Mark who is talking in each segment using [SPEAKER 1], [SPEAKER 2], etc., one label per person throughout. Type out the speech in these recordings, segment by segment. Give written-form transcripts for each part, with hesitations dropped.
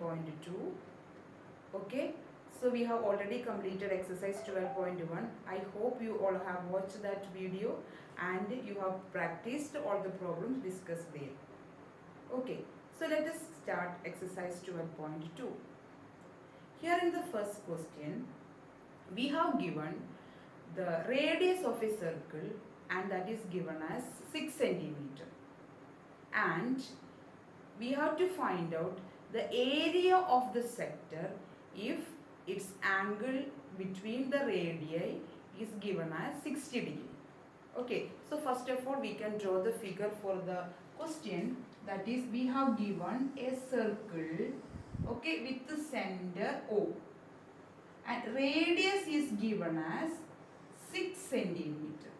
[SPEAKER 1] 12.2. Okay, so we have already completed exercise 12.1. I hope you all have watched that video and you have practiced all the problems discussed there. Okay, so let us start exercise 12.2. Here in the first question, we have given the radius of a circle and that is given as 6 centimeter, and we have to find out the area of the sector if its angle between the radii is given as 60 degree. Okay, so first of all we can draw the figure for the question. That is, we have given a circle, okay, with the center O, and radius is given as 6 centimeter,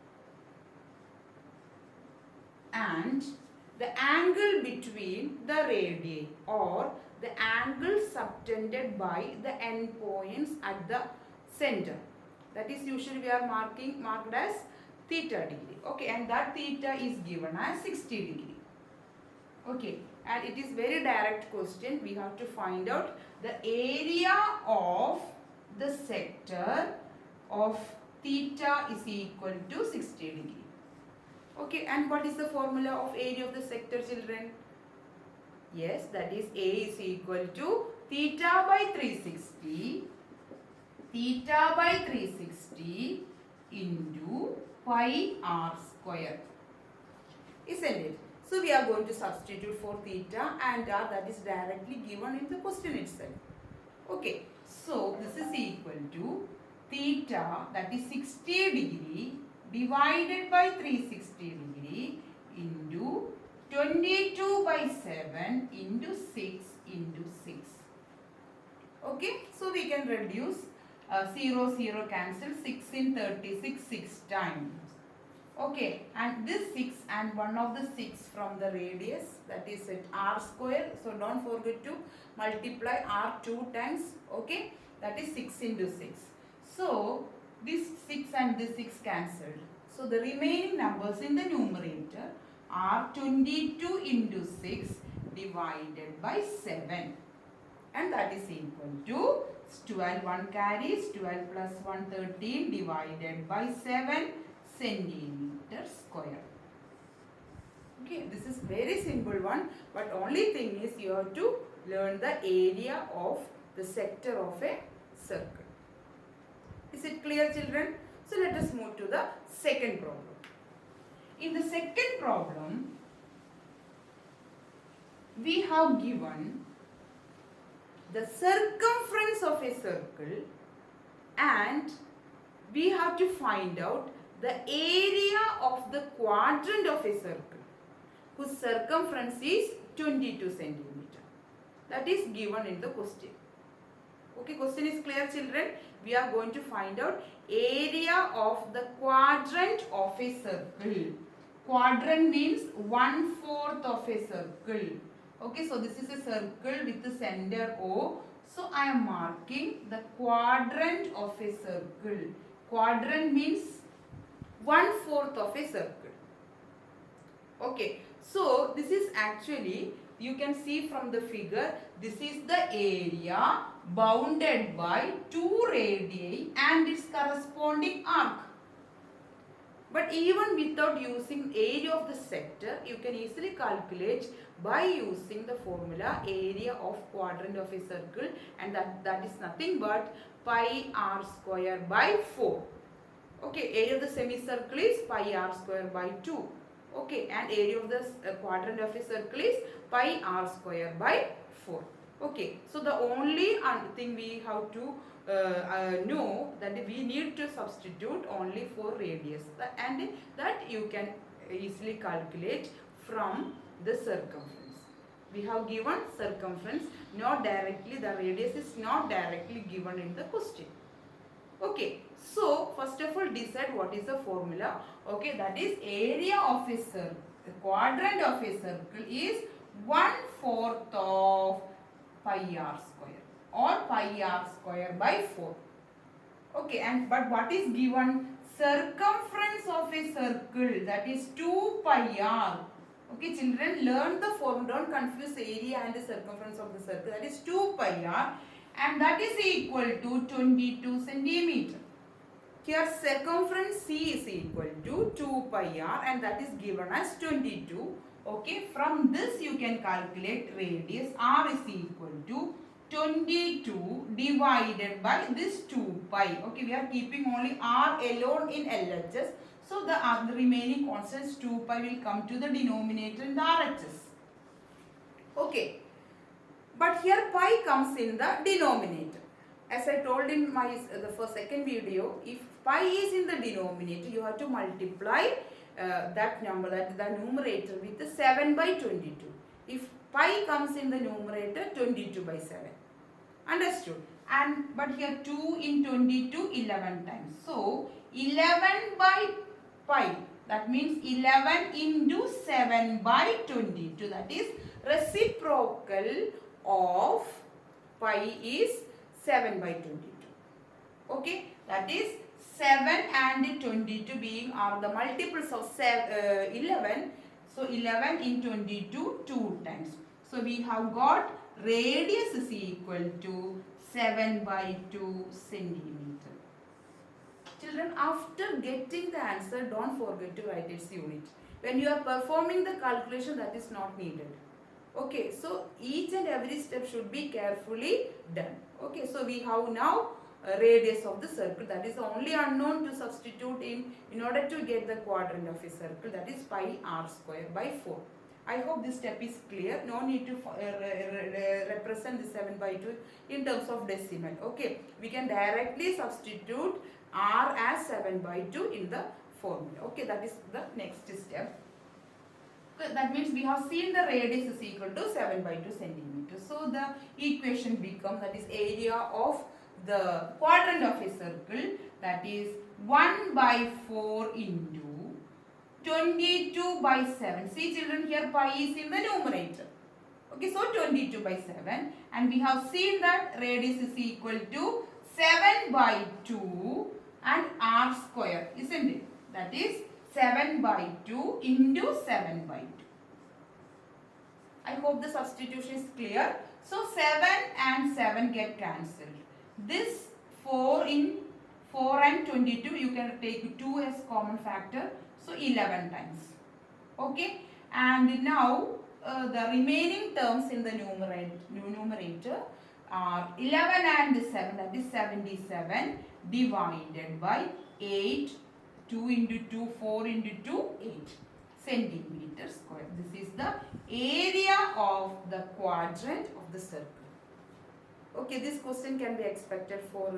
[SPEAKER 1] and the angle between the radii or the angle subtended by the endpoints at the center, that is usually we are marked as theta degree. Okay, and that theta is given as 60 degree. Okay, and it is very direct question. We have to find out the area of the sector of theta is equal to 60 degree. Okay, and what is the formula of area of the sector, children? Yes, that is A is equal to theta by 360 into pi r square, isn't it? So we are going to substitute for theta and r, that is directly given in the question itself. Okay, so this is equal to theta, that is 60 degree divided by 360 degree into 22 by 7 into 6 into 6. Okay, so we can reduce 0 cancel, 6 in 36 6 times. Okay, and this 6 and one of the 6 from the radius, that is at r square. So don't forget to multiply r 2 times. Okay, that is 6 into 6. So this 6 and this 6 cancelled. So the remaining numbers in the numerator are 22 into 6 divided by 7. And that is equal to 12, 1 carries, 12 plus 1, 13 divided by 7 centimeter square. Okay, this is very simple one, but only thing is you have to learn the area of the sector of a circle. Is it clear, children? So let us move to the second problem. In the second problem, we have given the circumference of a circle and we have to find out the area of the quadrant of a circle whose circumference is 22 centimeter. That is given in the question. Okay, question is clear, children? We are going to find out area of the quadrant of a circle. Quadrant means 1/4 of a circle. Okay, so this is a circle with the center O. So I am marking the quadrant of a circle. Quadrant means 1/4 of a circle. Okay, so this is actually, you can see from the figure, this is the area bounded by 2 radii and its corresponding arc. But even without using area of the sector, you can easily calculate by using the formula area of quadrant of a circle, and that is nothing but pi r square by 4. Okay, area of the semicircle is pi r square by 2. Okay, and area of the quadrant of a circle is pi r square by 4. Okay, so the only thing we have to know that we need to substitute only for radius, and that you can easily calculate from the circumference. We have given circumference, not directly, the radius is not directly given in the question. Okay, so first of all decide what is the formula. Okay, that is area of a circle, the quadrant of a circle is 1/4 of pi r square or pi r square by 4. Okay, and but what is given? Circumference of a circle, that is 2 pi r. Okay, children, learn the form. Don't confuse area and the circumference of the circle. That is 2 pi r, and that is equal to 22 centimeter. Here circumference C is equal to 2 pi r, and that is given as 22. Okay, from this you can calculate radius. R is equal to 22 divided by this 2 pi. Okay, we are keeping only R alone in LHS. So the remaining constants 2 pi will come to the denominator in the RHS. Okay, but here pi comes in the denominator. As I told in my second video, if pi is in the denominator, you have to multiply that number, that the numerator, with the 7 by 22. If pi comes in the numerator, 22 by 7. Understood? And but here 2 in 22, 11 times. So 11 by pi, that means 11 into 7 by 22. That is reciprocal of pi is 7 by 22. Okay, that is 7 and 22 being are the multiples of 11. So 11 in 22 2 times. So we have got radius is equal to 7 by 2 centimeter. Children, after getting the answer, don't forget to write its unit. When you are performing the calculation, that is not needed. Okay, so each and every step should be carefully done. Okay, so we have now a radius of the circle, that is the only unknown to substitute in order to get the quadrant of a circle, that is pi r square by 4. I hope this step is clear. No need to represent the 7 by 2 in terms of decimal. Okay, we can directly substitute r as 7 by 2 in the formula. Okay, that is the next step. That means we have seen the radius is equal to 7 by 2 centimeters. So the equation becomes, that is area of the quadrant of a circle, that is 1 by 4 into 22 by 7. See children, here pi is in the numerator. Okay, so 22 by 7, and we have seen that radius is equal to 7 by 2 and r square, isn't it? That is 7 by 2 into 7 by 2. I hope the substitution is clear. So 7 and 7 get cancelled. This 4 in 4 and 22, you can take 2 as common factor. So 11 times. Okay. And now the remaining terms in the numerator are 11 and 7, that is 77 divided by 8. 2 into 2, 4 into 2, 8 centimeter square. This is the area of the quadrant of the circle. Okay, this question can be expected for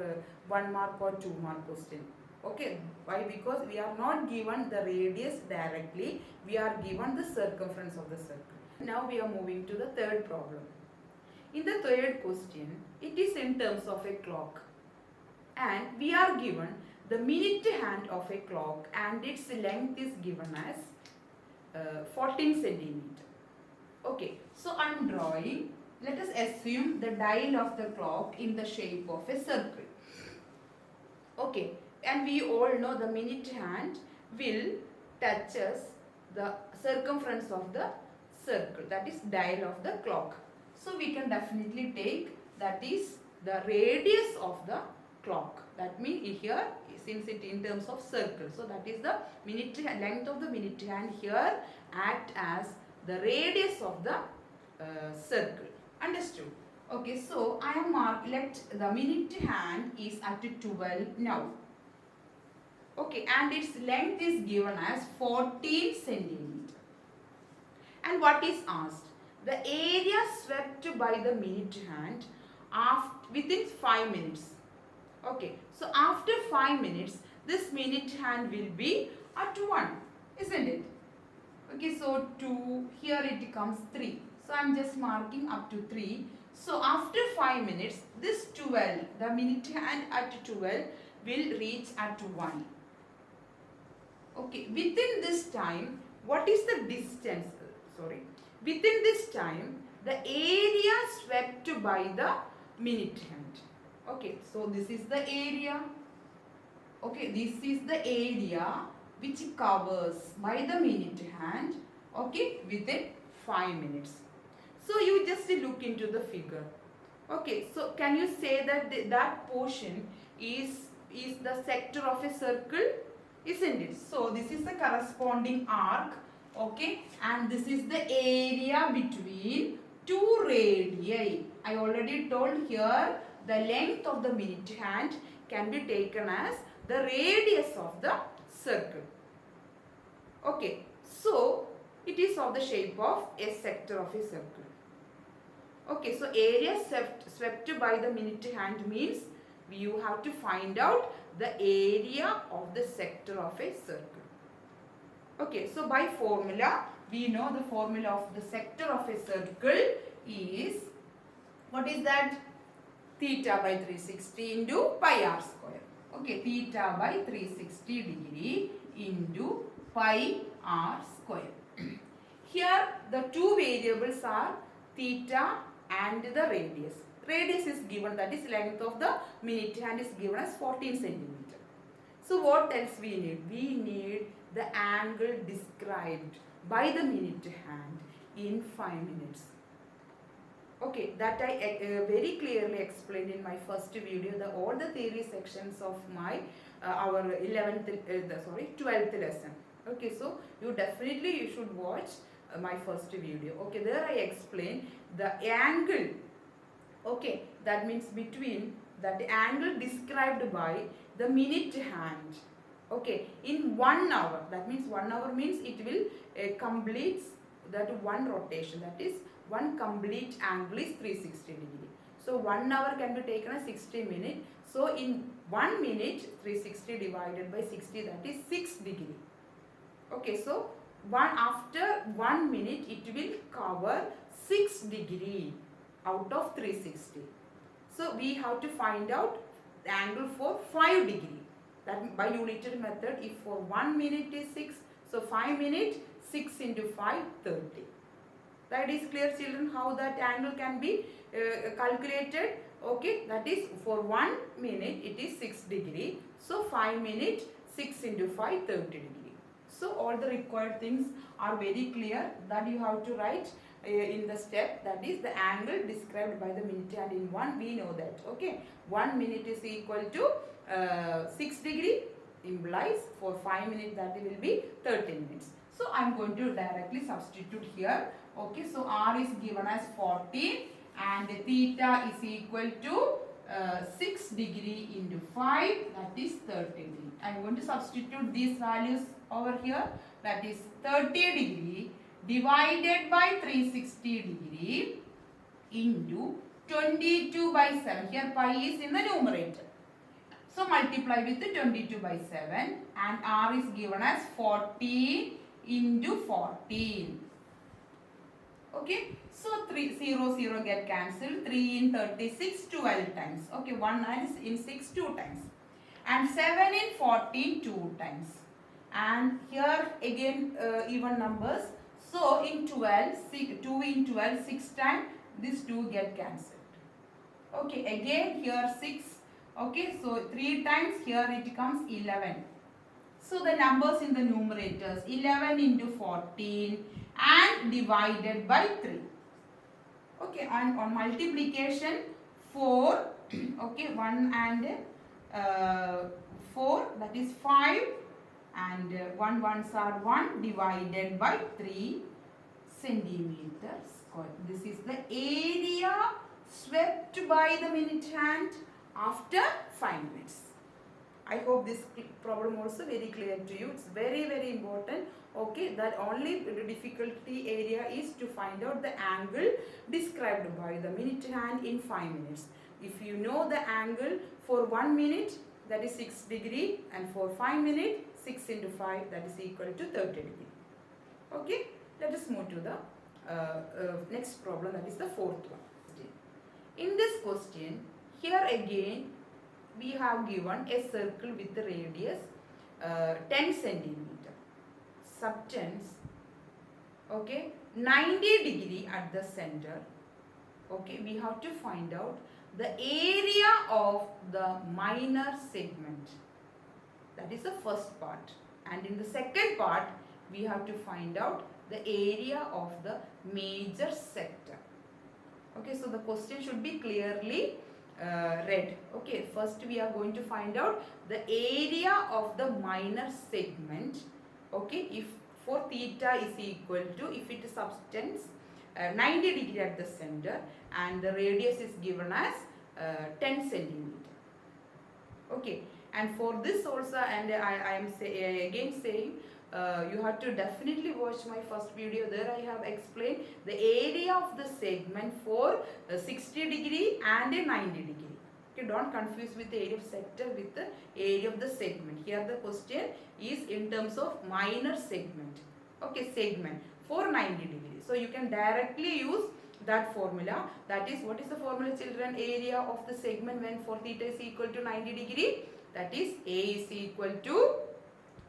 [SPEAKER 1] 1 mark or 2 mark question. Okay, why? Because we are not given the radius directly, we are given the circumference of the circle. Now we are moving to the third problem. In the third question, it is in terms of a clock, and we are given the minute hand of a clock and its length is given as 14 centimeter. Okay, so I am drawing, let us assume the dial of the clock in the shape of a circle. Okay, and we all know the minute hand will touches the circumference of the circle, that is dial of the clock. So we can definitely take that is the radius of the clock. That means here, since it in terms of circle, so that is the minute length of the minute hand here act as the radius of the circle. Understood? Okay, so I am let the minute hand is at 12 now. Okay, and its length is given as 14 centimeter. And what is asked? The area swept by the minute hand within 5 minutes. Okay, so after 5 minutes, this minute hand will be at 1, isn't it? Okay, so 2, here it becomes 3. So I am just marking up to 3. So after 5 minutes, this 12, the minute hand at 12 will reach at 1. Okay, within this time, what is the distance? Within this time, the area swept by the minute hand. Okay, so this is the area. Okay, this is the area which covers by the minute hand. okay, within 5 minutes. So you just look into the figure. Okay, so can you say that that portion is the sector of a circle, isn't it? So this is the corresponding arc, okay, and this is the area between two radii. I already told here the length of the minute hand can be taken as the radius of the circle. Okay, so it is of the shape of a sector of a circle. Okay, so area swept by the minute hand means you have to find out the area of the sector of a circle. Okay, so by formula, we know the formula of the sector of a circle is, what is that? Theta by 360 into pi r square. Okay, theta by 360 degree into pi r square. Here the two variables are theta and the radius. Radius is given, that is length of the minute hand is given as 14 centimeter. So what else we need? We need the angle described by the minute hand in 5 minutes. Okay, that I very clearly explained in my first video, all the theory sections of my our 12th lesson. Okay, so you should watch my first video. Okay, there I explain the angle. Okay, that means between that angle described by the minute hand. Okay, in 1 hour, that means 1 hour means it will complete that one rotation, that is one complete angle is 360 degree. So 1 hour can be taken as 60 minutes. So in 1 minute 360 divided by 60, that is 6 degree. Okay, so after 1 minute it will cover 6 degree out of 360. So we have to find out the angle for 5 degree. That by unitary method, if for 1 minute is 6, so 5 minutes, 6 into 5, 30. That is clear, children, how that angle can be calculated. Okay, that is for 1 minute it is 6 degree. So 5 minutes, 6 into 5, 30 degree. So all the required things are very clear that you have to write in the step, that is the angle described by the minute hand in 1, we know that. Okay, 1 minute is equal to 6 degree, implies for 5 minutes that will be 30 minutes. So I am going to directly substitute here. Okay, so r is given as 14 and theta is equal to 6 degree into 5, that is 30 degree. I am going to substitute these values over here, that is 30 degree divided by 360 degree into 22 by 7. Here pi is in the numerator. So multiply with the 22 by 7 and r is given as 14 into 14. Okay, so 0 get cancelled. 3 in 36, 12 times. Okay, 1 is in 6, 2 times. And 7 in 14, 2 times. And here again even numbers. So in 12, 2 in 12, 6 times. These 2 get cancelled. Okay, again here 6. Okay, so 3 times, here it comes 11. So the numbers in the numerators, 11 into 14 and divided by 3. Okay, and on multiplication 4, okay, 1 and 4, that is 5, and 1 ones are 1 divided by 3 centimeter square. This is the area swept by the minute hand after 5 minutes. I hope this problem also very clear to you. It's very, very important. Okay, that only the difficulty area is to find out the angle described by the minute hand in 5 minutes. If you know the angle for 1 minute, that is 6 degree, and for 5 minutes, 6 into 5, that is equal to 30 degree. Okay, let us move to the next problem, that is the fourth one. In this question, here again, we have given a circle with the radius 10 centimeter. Subtends, okay, 90 degree at the center. Okay, we have to find out the area of the minor segment. That is the first part. And in the second part, we have to find out the area of the major sector. Okay, so the question should be clearly read. Okay, first we are going to find out the area of the minor segment. Okay, if for theta is equal to, if it subtends 90 degree at the center and the radius is given as 10 centimeter. Okay, and for this also, and I am again saying, you have to definitely watch my first video. There I have explained the area of the segment for 60 degree and a 90 degree. Okay, don't confuse with the area of sector with the area of the segment. Here the question is in terms of minor segment. Okay, segment for 90 degrees. So you can directly use that formula. That is, what is the formula, children? Area of the segment when for theta is equal to 90 degree. That is, A is equal to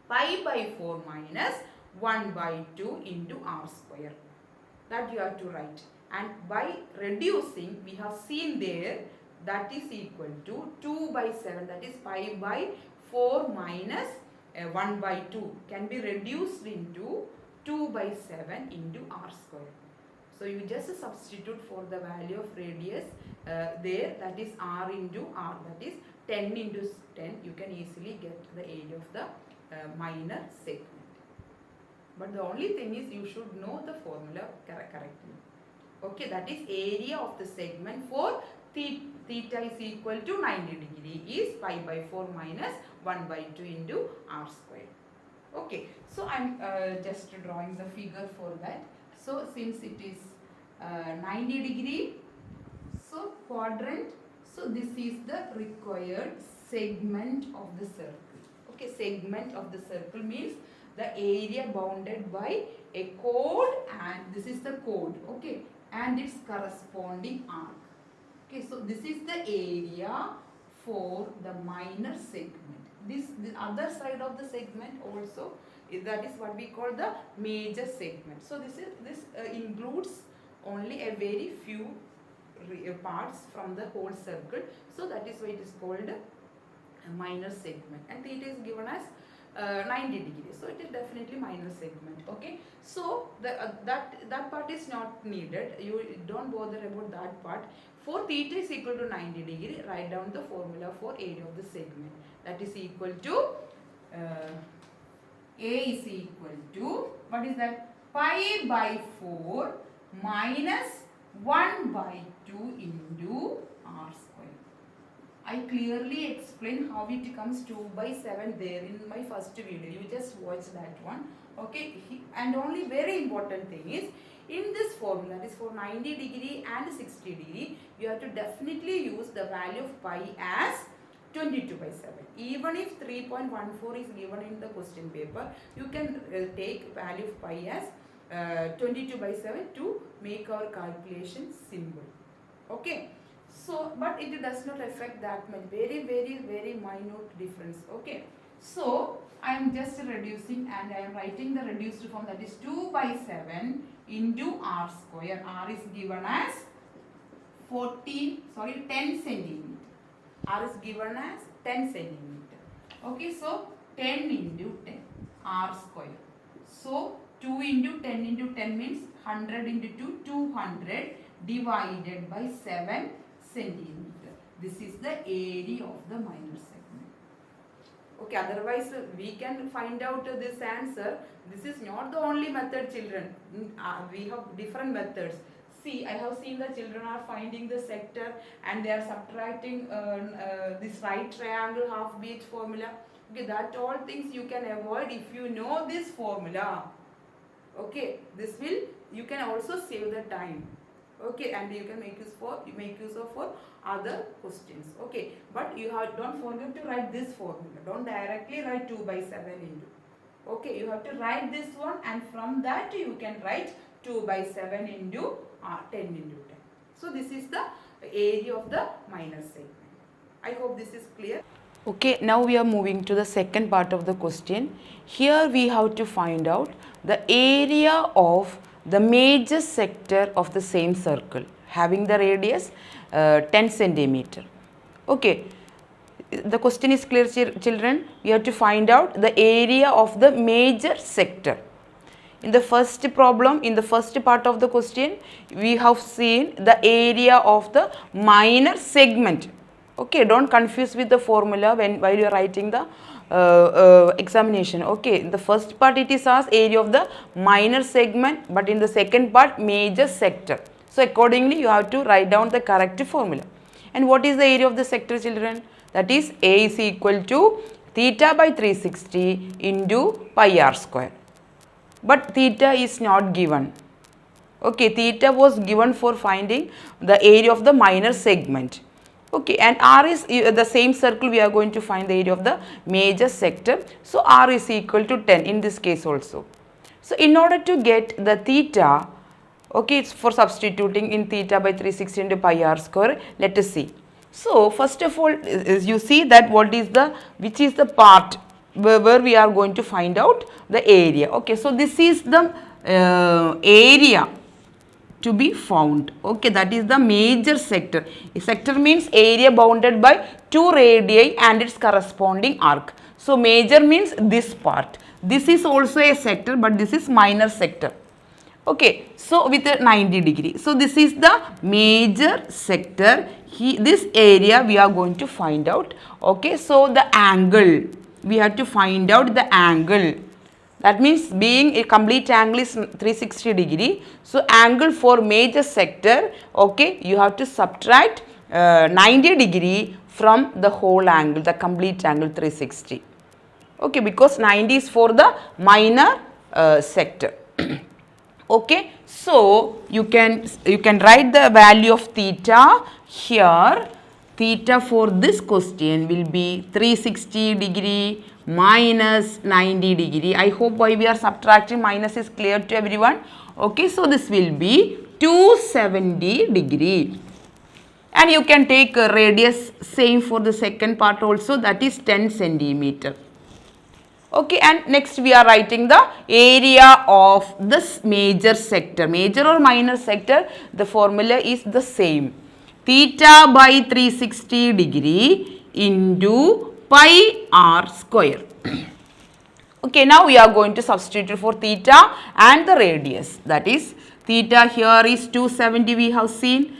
[SPEAKER 1] pi by 4 minus 1 by 2 into r square. That you have to write. And by reducing, we have seen there, that is equal to 2 by 7. That is pi by 4 minus 1 by 2 can be reduced into 2 by 7 into r square. So you just substitute for the value of radius there, that is r into r, that is 10 into 10. You can easily get the area of the minor segment. But the only thing is you should know the formula correctly. Okay, that is area of the segment for theta is equal to 90 degree is pi by 4 minus 1 by 2 into r square. Okay, so I am just drawing the figure for that. So since it is 90 degree, so quadrant, so this is the required segment of the circle. Okay, segment of the circle means the area bounded by a chord, and this is the chord. Okay, and its corresponding arc. Okay, so this is the area for the minor segment. The other side of the segment also, that is what we call the major segment. So this includes only a very few parts from the whole circle. So that is why it is called a minor segment, and theta is given as 90 degrees. So it is definitely minor segment. Okay, so that part is not needed. You don't bother about that part. For theta is equal to 90 degree, write down the formula for area of the segment. That is equal to A is equal to, what is that? Pi by 4 minus 1 by 2 into r square. I clearly explained how it comes 2 by 7 there in my first video. You just watch that one. Okay, and only very important thing is, in this formula, that is for 90 degree and 60 degree, you have to definitely use the value of pi as 22 by 7. Even if 3.14 is given in the question paper, you can take value of pi as 22 by 7 to make our calculation simple. Okay, so but it does not affect that much, very minute difference. Okay, so I am just reducing and I am writing the reduced form, that is 2 by 7 into r square. R is given as 10 centimeter. R is given as 10 centimeter. Okay, so 10 into 10 r square. So 2 into 10 into 10 means 100 into 2, 200 divided by 7 centimeter. This is the area of the minor segment. Okay, otherwise we can find out this answer. This is not the only method, children. We have different methods. See, I have seen the children are finding the sector and they are subtracting this right triangle half beach formula. Okay, that all things you can avoid if you know this formula. Okay, this will, you can also save the time. Okay, and you can make use of for other questions. Okay, but you don't forget to write this formula. Don't directly write 2 by 7 into. Okay, you have to write this one, and from that you can write 2 by 7 into 10 into 10. So this is the area of the minor segment. I hope this is clear. Okay, now we are moving to the second part of the question. Here we have to find out the area of the major sector of the same circle having the radius 10 centimeter. Okay, the question is clear, children. We have to find out the area of the major sector. In the first problem, in the first part of the question, we have seen the area of the minor segment. Okay, don't confuse with the formula while you are writing the examination. Okay, in the first part it is asked area of the minor segment, but in the second part major sector. So accordingly you have to write down the correct formula. And what is the area of the sector, children? That is A is equal to theta by 360 into pi r square. But theta is not given. Okay, theta was given for finding the area of the minor segment. Okay, and R is the same circle, we are going to find the area of the major sector. So R is equal to 10 in this case also. So in order to get the theta, okay, it's for substituting in theta by 360 into pi r square, let us see. So first of all, you see that which is the part where we are going to find out the area. Okay, so this is the area to be found. Okay, that is the major sector. A sector means area bounded by two radii and its corresponding arc. So major means this part. This is also a sector, but this is minor sector. Okay, so with a 90 degree. So this is the major sector. This area we are going to find out. Okay, so the angle, we have to find out the angle. That means being a complete angle is 360 degree. So angle for major sector, okay, you have to subtract 90 degree from the whole angle, the complete angle 360. Okay, because 90 is for the minor sector. Okay, so you can write the value of theta here. Theta for this question will be 360 degree minus 90 degree. I hope why we are subtracting minus is clear to everyone. Okay, so this will be 270 degree. And you can take a radius same for the second part also, that is 10 centimeter. Okay, and next we are writing the area of this major sector. Major or minor sector, the formula is the same. Theta by 360 degree into pi r square. Okay, now we are going to substitute for theta and the radius. That is, theta here is 270 we have seen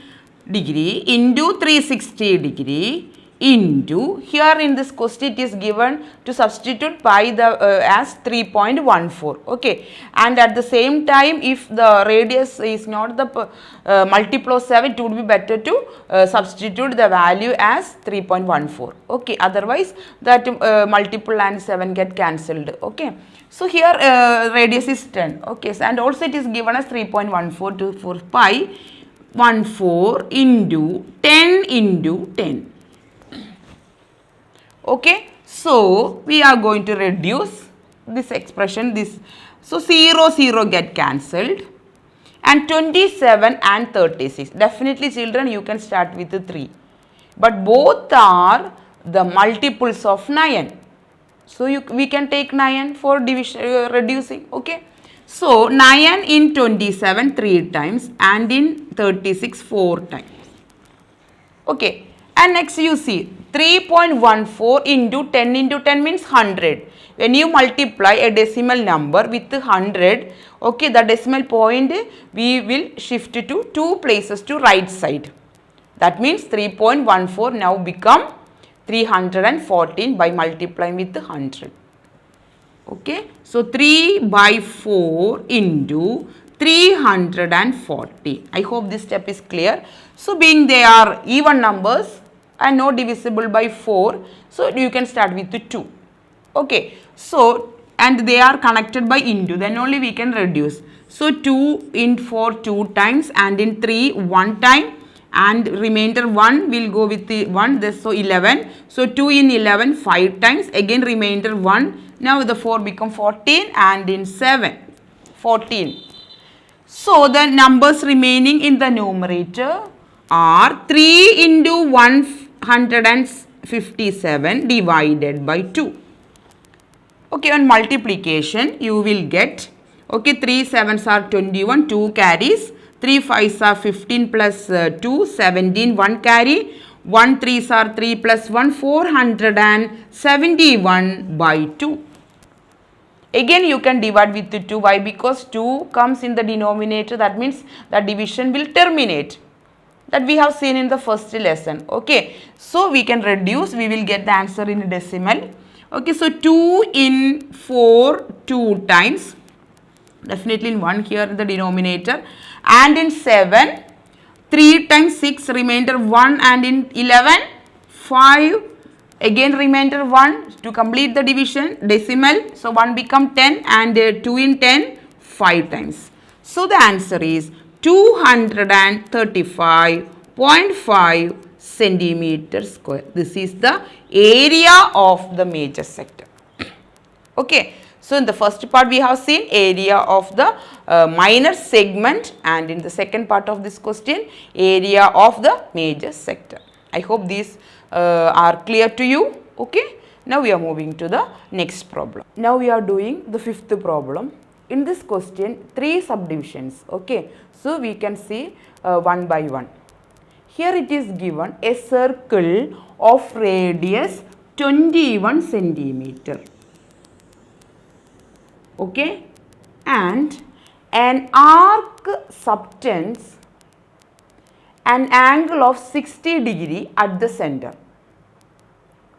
[SPEAKER 1] degree into 360 degree into, here in this question it is given to substitute pi as 3.14. Okay, and at the same time if the radius is not the multiple of 7, it would be better to substitute the value as 3.14. Okay, otherwise that multiple and 7 get cancelled. Okay, so here radius is 10. Okay, so, and also it is given as 3.14 to for pi 14 into 10 into 10. Okay, so we are going to reduce this expression, this. So 0, 0 get cancelled, and 27 and 36. Definitely children, you can start with the 3. But both are the multiples of 9. So we can take 9 for division, reducing. Okay, so 9 in 27 3 times and in 36 4 times. Okay, and next you see 3.14 into 10 into 10 means 100. When you multiply a decimal number with 100, okay, the decimal point we will shift to 2 places to right side. That means 3.14 now become 314 by multiplying with 100. Okay, so 3 by 4 into 340. I hope this step is clear. So being they are even numbers and not divisible by 4, so you can start with the 2. Okay, so and they are connected by into, then only we can reduce. So 2 in 4 2 times and in 3 1 time, and remainder 1 will go with the 1, this, so 11. So 2 in 11 5 times, again remainder 1. Now the 4 become 14 and in 7 14. So the numbers remaining in the numerator are 3 into 157 divided by 2. Okay, on multiplication you will get, okay, 3 7s are 21, 2 carries, 3 5s are 15 plus 2, 17, 1 carry, 1 3s are 3 plus 1, 471 by 2. Again you can divide with 2. Why? Because 2 comes in the denominator, that means the division will terminate. That we have seen in the first lesson. Okay, so we can reduce, we will get the answer in decimal. Okay, so 2 in 4 2 times, definitely in 1 here in the denominator, and in 7 3 times 6 remainder 1, and in 11 5 again remainder 1 to complete the division decimal. So 1 become 10, and 2 in 10 5 times. So the answer is 235.5 centimeter square. This is the area of the major sector. Okay, so in the first part we have seen area of the minor segment, and in the second part of this question area of the major sector. I hope these are clear to you. Okay, now we are moving to the next problem. Now we are doing the fifth problem. In this question 3 subdivisions. Okay, so we can see one by one. Here it is given a circle of radius 21 centimeter. Okay, and an arc subtends an angle of 60 degree at the center.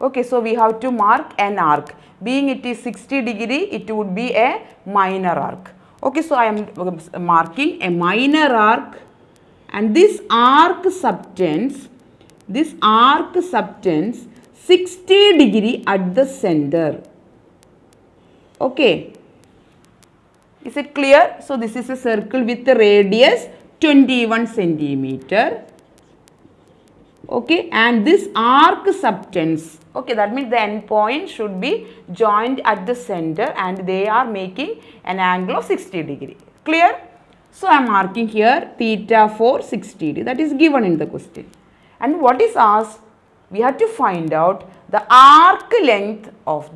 [SPEAKER 1] Okay, so we have to mark an arc. Being it is 60 degree, it would be a minor arc. Okay, so I am marking a minor arc, and this arc subtends 60 degree at the center. Okay, is it clear? So this is a circle with a radius 21 centimeter. Okay, and this arc subtends. Okay, that means the end point should be joined at the center, and they are making an angle of 60 degree. Clear? So I am marking here theta for 60 degree. That is given in the question. And what is asked? We have to find out the arc length of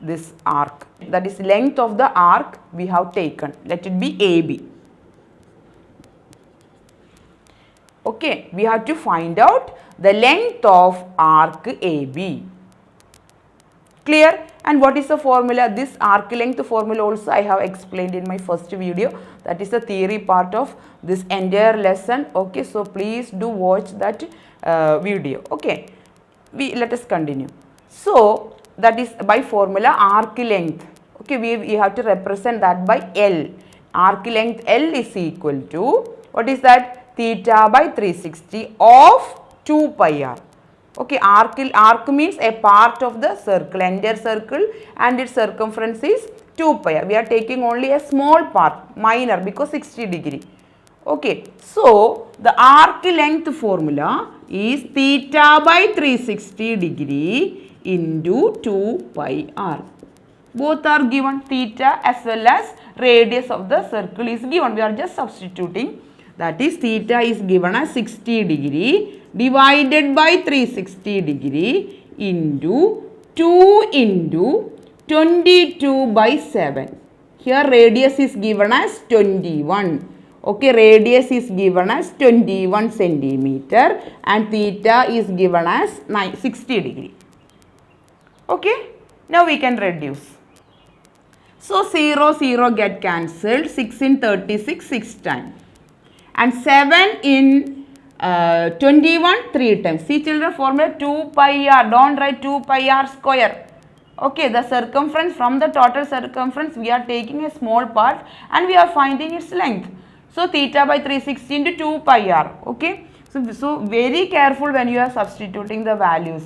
[SPEAKER 1] this arc. That is length of the arc we have taken. Let it be AB. Okay, we have to find out the length of arc AB. Clear? And what is the formula? This arc length formula also I have explained in my first video. That is the theory part of this entire lesson. Okay, so please do watch that video. Okay, let us continue. So that is by formula arc length. Okay, we have to represent that by L. Arc length L is equal to, what is that? Theta by 360 of 2 pi r. Okay, arc means a part of the circle, entire circle, and its circumference is 2 pi r. We are taking only a small part, minor, because 60 degree. Okay, so the arc length formula is theta by 360 degree into 2 pi r. Both are given, theta as well as radius of the circle is given. We are just substituting. That is, theta is given as 60 degree divided by 360 degree into 2 into 22 by 7. Here radius is given as 21. Okay, radius is given as 21 centimeter and theta is given as 60 degree. Okay, now we can reduce. So 0, 0 get cancelled, 6 in 36, 6 times. And 7 in 21, 3 times. See children, formula 2 pi r, don't write 2 pi r square. Okay, the circumference, from the total circumference we are taking a small part and we are finding its length. So theta by 360 into 2 pi r. Okay, so very careful when you are substituting the values.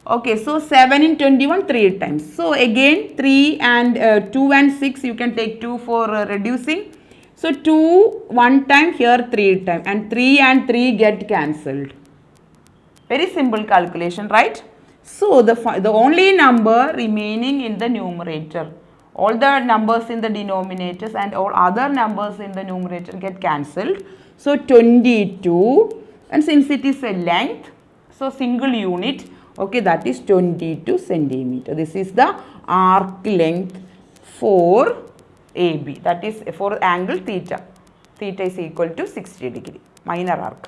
[SPEAKER 1] Okay, so 7 in 21, 3 times. So again 3 and 2 and 6 you can take 2 for reducing. So 2 1 time, here 3 time, and 3 and 3 get cancelled. Very simple calculation, right? So the only number remaining in the numerator, all the numbers in the denominators and all other numbers in the numerator get cancelled. So 22, and since it is a length, so single unit, okay, that is 22 centimeter. This is the arc length for AB, that is for angle theta. Theta is equal to 60 degree, minor arc.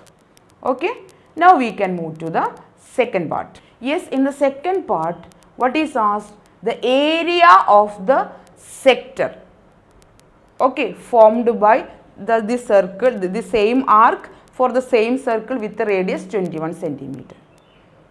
[SPEAKER 1] Okay, now we can move to the second part. Yes, in the second part, what is asked? The area of the sector, okay, formed by this circle, the same arc for the same circle with the radius 21 centimeter.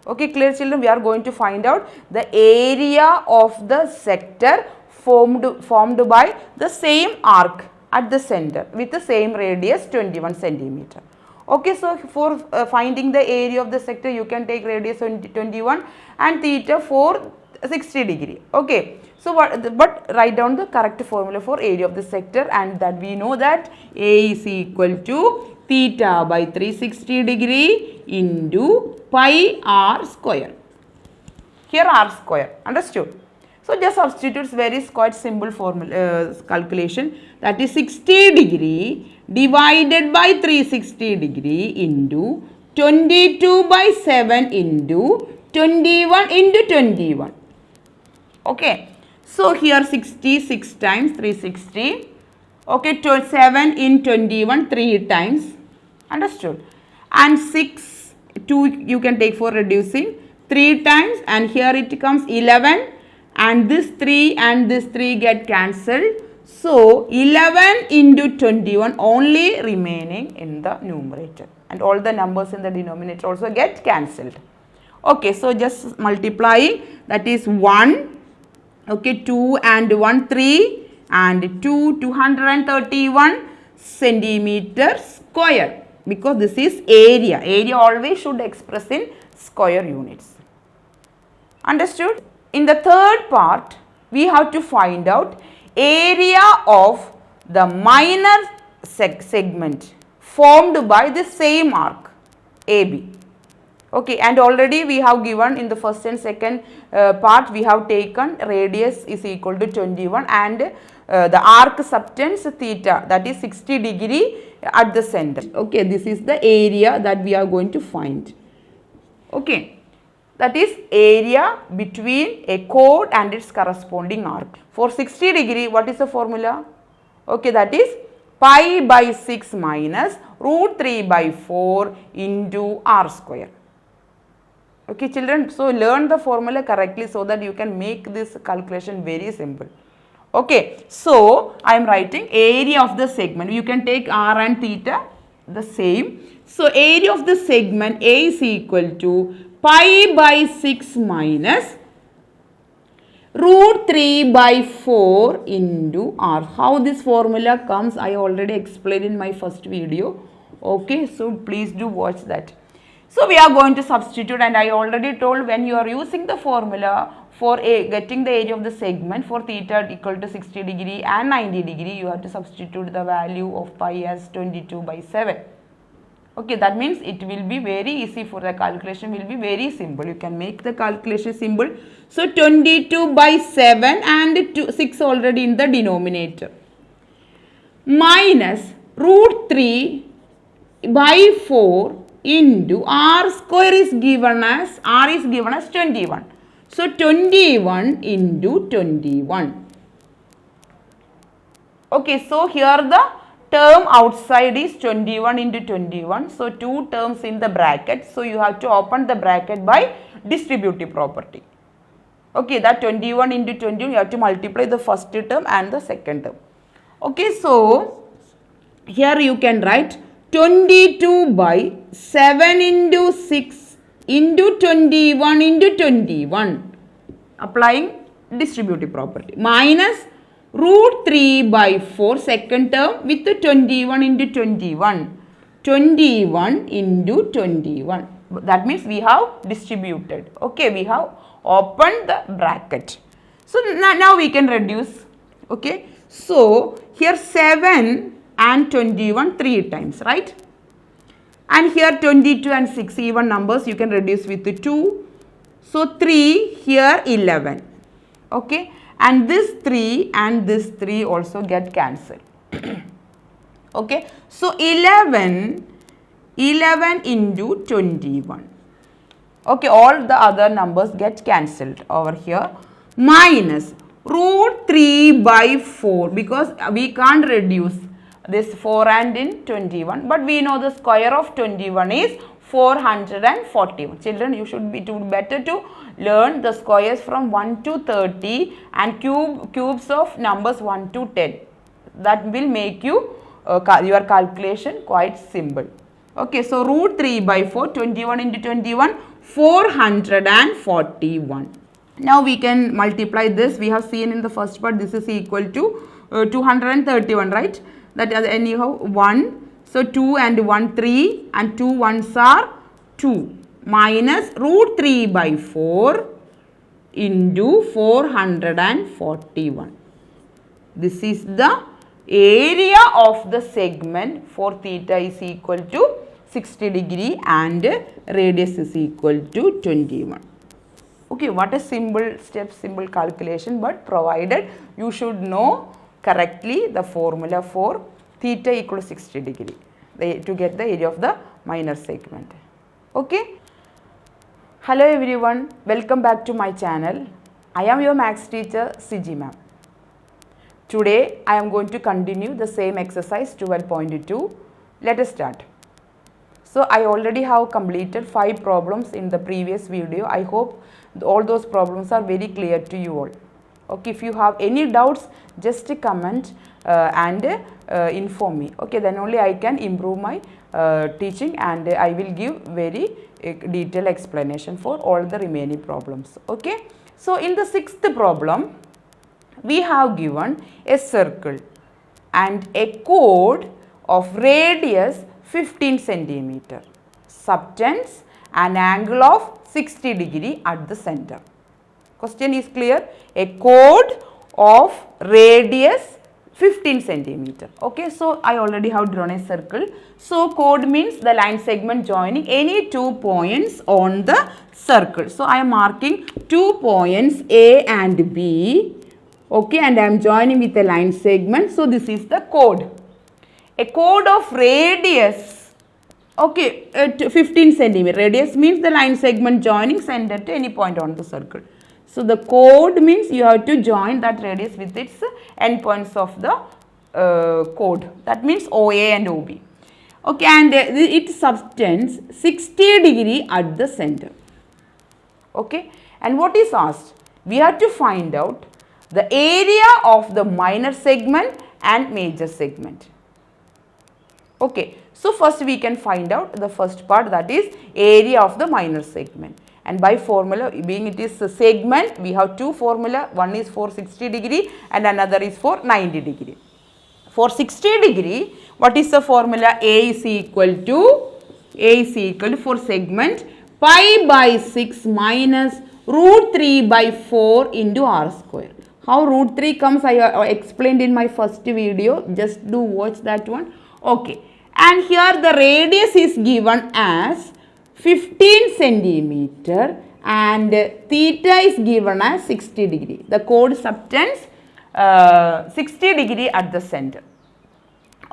[SPEAKER 1] Okay, clear children? We are going to find out the area of the sector formed by the same arc at the center with the same radius 21 centimeter. Okay, so for finding the area of the sector, you can take radius 21 and theta for 60 degree. Okay, so but write down the correct formula for area of the sector, and that we know that A is equal to theta by 360 degree into pi r square. Here r square, understood? So just substitute, very quite simple formula calculation, that is 60 degree divided by 360 degree into 22 by 7 into 21 into 21. Okay, so here 66 times 360, okay, 7 in 21 3 times, understood, and 6, 2 you can take for reducing, 3 times, and here it comes 11, and this 3 and this 3 get cancelled. So 11 into 21 only remaining in the numerator, and all the numbers in the denominator also get cancelled. Okay, so just multiplying, that is 1, okay, 2 and 1 3, and 231 centimeter square, because this is area. Area always should express in square units. Understood? In the third part, we have to find out area of the minor segment formed by the same arc AB. Okay, and already we have given in the first and second part, we have taken radius is equal to 21 and the arc subtends theta, that is 60 degree at the center. Okay, this is the area that we are going to find. Okay, that is area between a chord and its corresponding arc. For 60 degree, what is the formula? Okay, that is pi by 6 minus root 3 by 4 into r square. Okay, children, so learn the formula correctly so that you can make this calculation very simple. Okay, so I am writing area of the segment. You can take r and theta the same. So area of the segment A is equal to pi by 6 minus root 3 by 4 into r. How this formula comes, I already explained in my first video. Okay, so please do watch that. So we are going to substitute, and I already told when you are using the formula for getting the area of the segment for theta equal to 60 degree and 90 degree, you have to substitute the value of pi as 22 by 7. Okay, that means it will be very easy, for the calculation will be very simple. You can make the calculation simple. So 22 by 7 and 6 already in the denominator, minus root 3 by 4 into r square is given as, r is given as 21. So 21 into 21. Okay, so here the term outside is 21 into 21. So 2 terms in the bracket. So you have to open the bracket by distributive property. Okay, that 21 into 21, you have to multiply the first term and the second term. Okay, so here you can write 22 by 7 into 6 into 21 into 21, applying distributive property, minus root 3 by 4 second term with the 21 into 21, 21 into 21. That means we have distributed. Okay, we have opened the bracket. So now we can reduce. Okay, so here 7 and 21 3 times, right? And here 22 and 6 even numbers, you can reduce with the 2. So 3, here 11. Okay, and this 3 and this 3 also get cancelled. Okay, so 11 into 21. Okay, all the other numbers get cancelled over here, minus root 3 by 4, because we can't reduce this 4 and in 21, but we know the square of 21 is 441. Children, you should be better to learn the squares from 1 to 30 and cubes of numbers 1 to 10. That will make you your calculation quite simple. Okay, so root 3 by 4, 21 into 21, 441. Now we can multiply this. We have seen in the first part this is equal to 231, right? That is anyhow 1. So 2 and 1, 3 and 2 ones are 2 minus root 3 by 4 into 441. This is the area of the segment for theta is equal to 60 degree and radius is equal to 21. Okay, what a simple calculation, but provided you should know correctly the formula for theta equal to 60 degree to get the area of the minor segment. Okay. Hello everyone, welcome back to my channel. I am your maths teacher CG ma'am. Today I am going to continue the same exercise 12.2. Let us start. So I already have completed 5 problems in the previous video. I hope all those problems are very clear to you all. Okay, if you have any doubts, just comment and inform me. Okay, then only I can improve my teaching and I will give very detailed explanation for all the remaining problems. Okay, so in the 6th problem, we have given a circle and a chord of radius 15 centimeter, subtends an angle of 60 degree at the center. Question is clear? A chord of radius 15 centimeter. Okay, so I already have drawn a circle. So chord means the line segment joining any 2 points on the circle. So I am marking 2 points A and B. Okay, and I am joining with a line segment. So this is the chord. A chord of radius, okay, 15 centimeter. Radius means the line segment joining center to any point on the circle. So the chord means you have to join that radius with its endpoints of the chord. That means OA and OB. Okay, and it subtends 60 degree at the center. Okay, and what is asked? We have to find out the area of the minor segment and major segment. Okay, so first we can find out the first part, that is area of the minor segment. And by formula, being it is a segment, we have 2 formula. One is for 60 degree and another is for 90 degree. For 60 degree, what is the formula? A is equal to for segment pi by 6 minus root 3 by 4 into r square. How root 3 comes, I explained in my first video. Just do watch that one. Okay, and here the radius is given as 15 centimeter and theta is given as 60 degree. The chord subtends 60 degree at the center.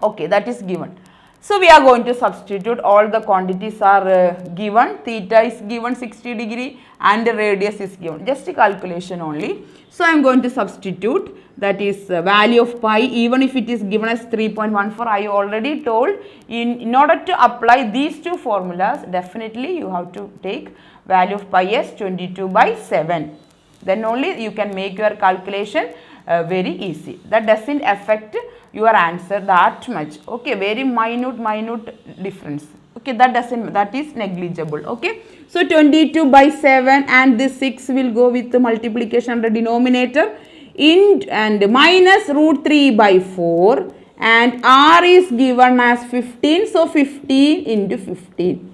[SPEAKER 1] Okay, that is given. So we are going to substitute. All the quantities are given. Theta is given 60 degree and the radius is given. Just a calculation only. So I am going to substitute, that is value of pi, even if it is given as 3.14. I already told in order to apply these 2 formulas, definitely you have to take value of pi as 22 by 7. Then only you can make your calculation very easy. That doesn't affect your answer that much. Okay, very minute difference. Okay, that is negligible. Okay, so 22 by 7 and this 6 will go with the multiplication under denominator and minus root 3 by 4 and r is given as 15. So 15 into 15.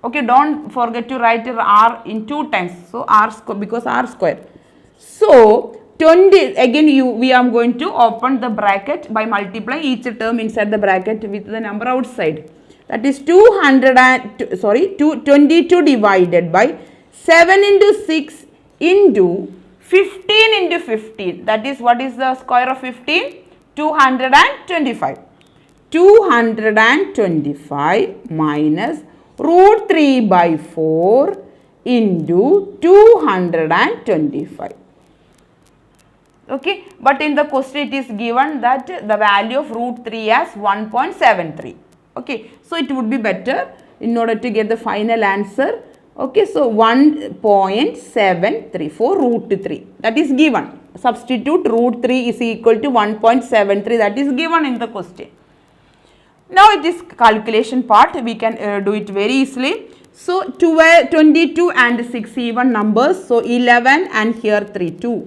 [SPEAKER 1] Okay, don't forget to write r in 2 times. So r square, because r square. So 20 again we are going to open the bracket by multiplying each term inside the bracket with the number outside. That is 22 divided by 7 into 6 into 15 into 15. That is, what is the square of 15? 225. 225 minus root 3 by 4 into 225. Okay, but in the question it is given that the value of root 3 as 1.73. Okay, so it would be better, in order to get the final answer, Okay, so 1.73 for root 3. That is given. Substitute root 3 is equal to 1.73. That is given in the question. Now it is calculation part. We can do it very easily. So 12, 22 and 6 even numbers. So 11 and here 3, 2.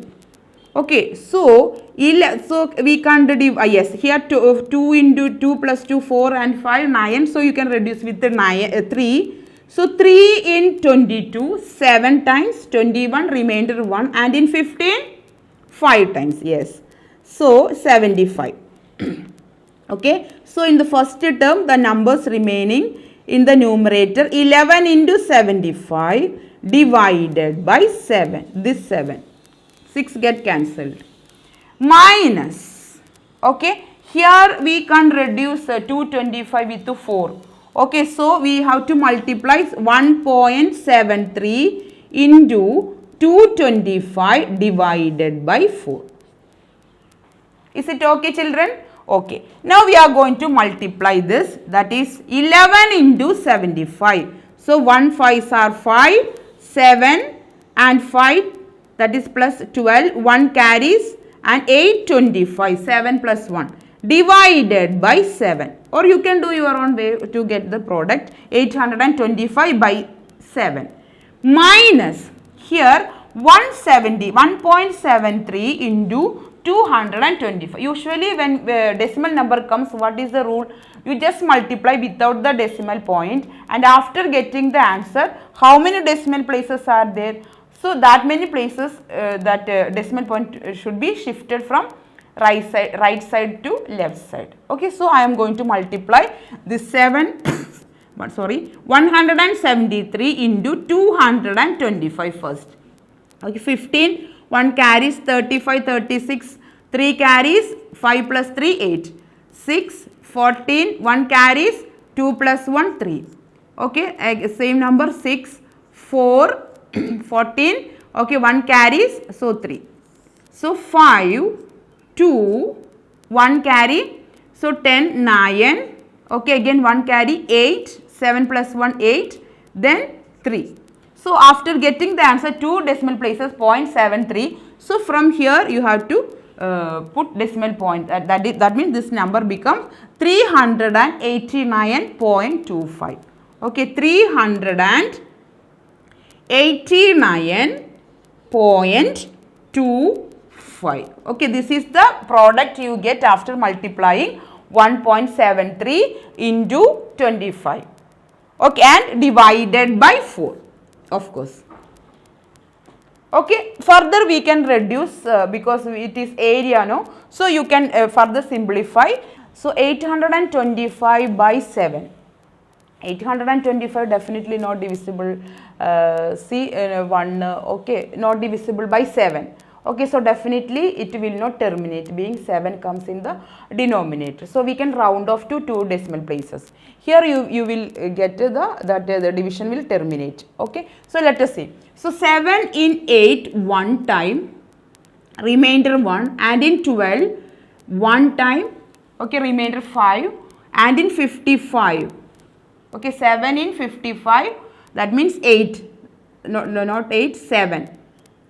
[SPEAKER 1] Okay, so we can't divide, yes, here 2 into 2 plus 2, 4 and 5, 9. So you can reduce with the 3. So 3 in 22, 7 times, 21, remainder 1, and in 15, 5 times, yes. So 75. Okay, so in the first term, the numbers remaining in the numerator, 11 into 75 divided by 7, this 7. 6 get cancelled. Minus, okay, here we can reduce 225 with 4. Okay, so we have to multiply 1.73 into 225 divided by 4. Is it okay, children? Okay. Now we are going to multiply this, that is 11 into 75. So 1 5s are 5, 7 and 5, that is plus 12, 1 carries, and 8 25, 7 plus 1 divided by 7, or you can do your own way to get the product, 825 by 7 minus here 1.73 into 225. Usually when decimal number comes, what is the rule? You just multiply without the decimal point, and after getting the answer, how many decimal places are there? So that many places that decimal point should be shifted from right side to left side. Okay, so I am going to multiply this 173 into 225 first. Okay, 15, 1 carries, 35, 36, 3 carries, 5 plus 3, 8, 6, 14, 1 carries, 2 plus 1, 3. Okay, same number 6, 4, 14, okay, 1 carries, so 3. So 5, 2, 1 carry, so 10, 9, okay, again 1 carry, 8, 7 plus 1, 8, then 3. So after getting the answer, 2 decimal places 0.73. So from here you have to put decimal point. That means this number becomes 389.25. Okay, 389.25. Okay, this is the product you get after multiplying 1.73 into 25. Okay, and divided by 4. Of course. Okay, further we can reduce because it is area, no? So you can further simplify. So 825 by 7. 825 definitely not divisible. Okay, not divisible by 7. Okay, so definitely it will not terminate, being 7 comes in the denominator. So we can round off to 2 decimal places. Here you will get the division will terminate. Okay, so let us see. So 7 in 8 one time, remainder 1, and in 12 one time, okay, remainder 5, and in 55. Okay, 7 in 55, that means 8, no, not 8, 7,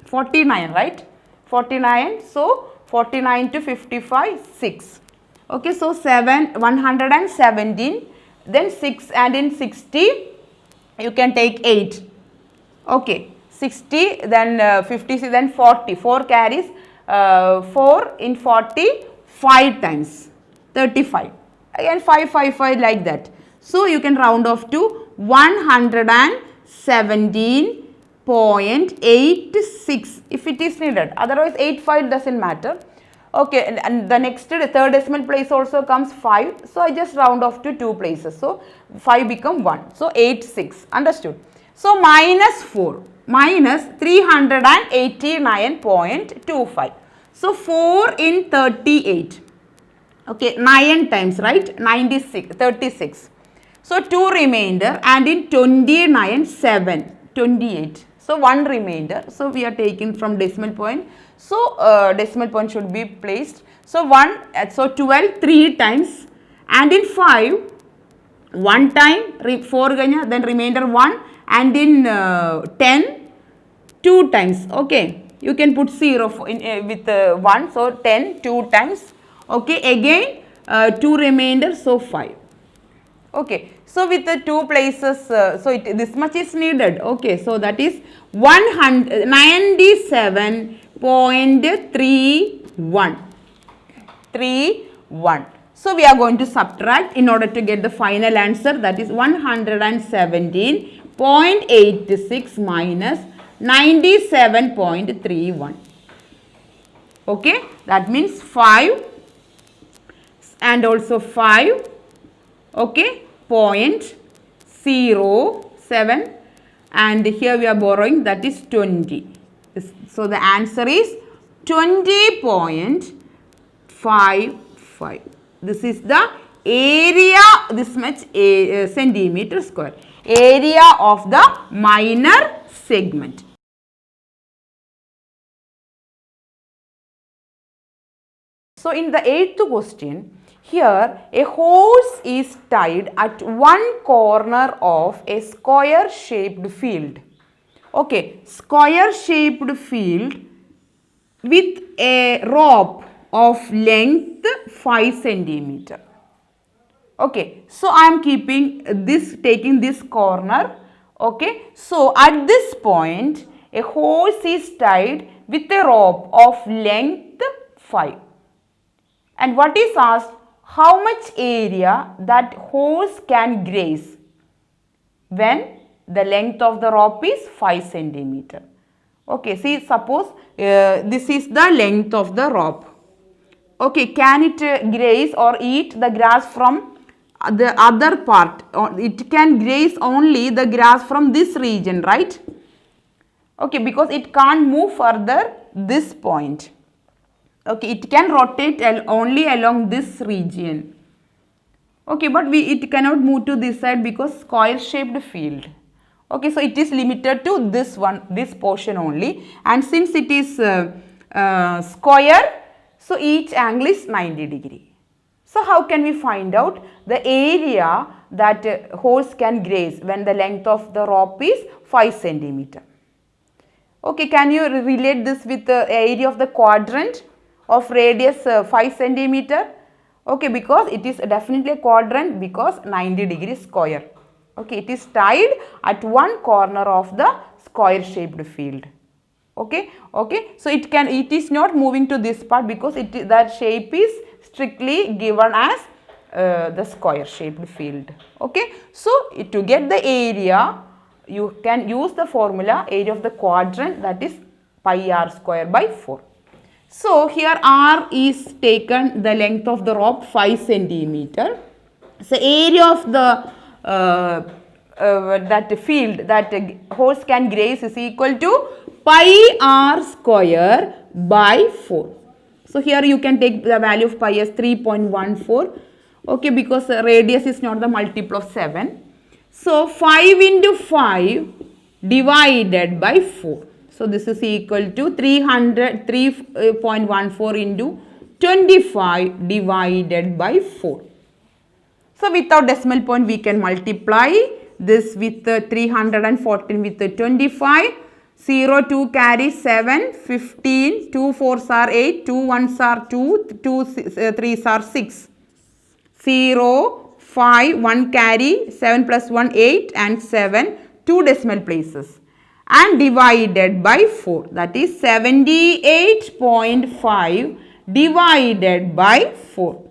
[SPEAKER 1] 49, right? 49, so 49 to 55, 6. Okay, so 117, then 6, and in 60 you can take 8. Okay, 60, then 50, then 40, 4 carries, 4 in 40, 5 times, 35, again 5, 5, 5 like that. So you can round off to 117.86 if it is needed, otherwise 85 doesn't matter. Okay, and the next third decimal place also comes 5, so I just round off to 2 places, so 5 become 1, so 86, understood. So minus 4, minus 389.25, so 4 in 38, okay, 9 times, right, 96, 36. So 2 remainder, and in 29, 7, 28. So 1 remainder. So we are taking from decimal point. So decimal point should be placed. So 12 3 times, and in 5 1 time, 4 then remainder 1, and in 10 2 times. Okay, you can put 0 with 1, so 10 2 times. Okay, again 2 remainder, so 5. Okay, so with the 2 places, so this much is needed. Okay, so that is 197.31. 31. So we are going to subtract in order to get the final answer, that is 117.86 minus 97.31. Okay, that means 5 and also 5. Okay, 0.07, and here we are borrowing, that is 20. So the answer is 20.55. This is the area, this much centimeter square, area of the minor segment. So in the 8th question, here a horse is tied at one corner of a square shaped field. Okay, square shaped field with a rope of length 5 centimeter. Okay, so I am keeping this, taking this corner. Okay, so at this point a horse is tied with a rope of length 5. And what is asked? How much area that horse can graze when the length of the rope is 5 centimeter. Okay, see, suppose this is the length of the rope. Okay, can it graze or eat the grass from the other part? It can graze only the grass from this region, right? Okay, because it can't move further this point. Okay, it can rotate only along this region. Okay, but it cannot move to this side because square shaped field. Okay, so it is limited to this one, this portion only, and since it is square, so each angle is 90 degree. So how can we find out the area that horse can graze when the length of the rope is 5 centimeter? Okay, can you relate this with the area of the quadrant of radius 5 centimeter? Okay, because it is definitely a quadrant because 90 degree square. Okay, it is tied at one corner of the square shaped field. Okay, okay, so it is not moving to this part because that shape is strictly given as the square shaped field. Okay, so to get the area, you can use the formula area of the quadrant, that is pi r square by 4. So here r is taken, the length of the rope 5 centimeter. So area of the that field that horse can graze is equal to pi r square by 4. So here you can take the value of pi as 3.14. Okay, because radius is not the multiple of 7. So 5 into 5 divided by 4. So this is equal to 3.14 into 25 divided by 4. So without decimal point we can multiply this with 314 with 25. 0, 2 carry 7, 15, 2 4s are 8, 2 1s are 2, 2 3s are 6. 0, 5, 1 carry, 7 plus 1 8 and 7, 2 decimal places. And divided by 4, that is 78.5 divided by 4.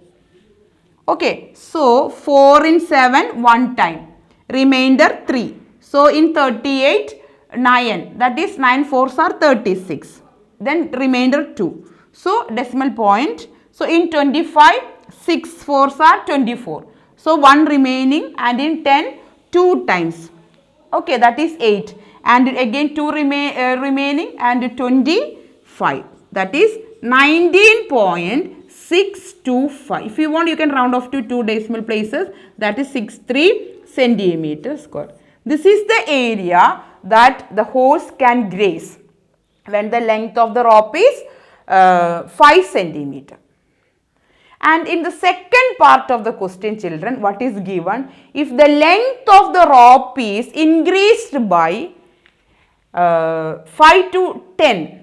[SPEAKER 1] Okay, so 4 in 7 one time, remainder 3. So in 38, 9, that is 9 4s are 36, then remainder 2. So decimal point, so in 25, 6 4s are 24. So 1 remaining, and in 10, 2 times. Okay, that is 8. And again 2 remaining and 25, that is 19.625. If you want, you can round off to 2 decimal places, that is 63 centimeter square. This is the area that the horse can graze when the length of the rope is 5 centimeter. And in the second part of the question, children, what is given? If the length of the rope is increased by 5 to 10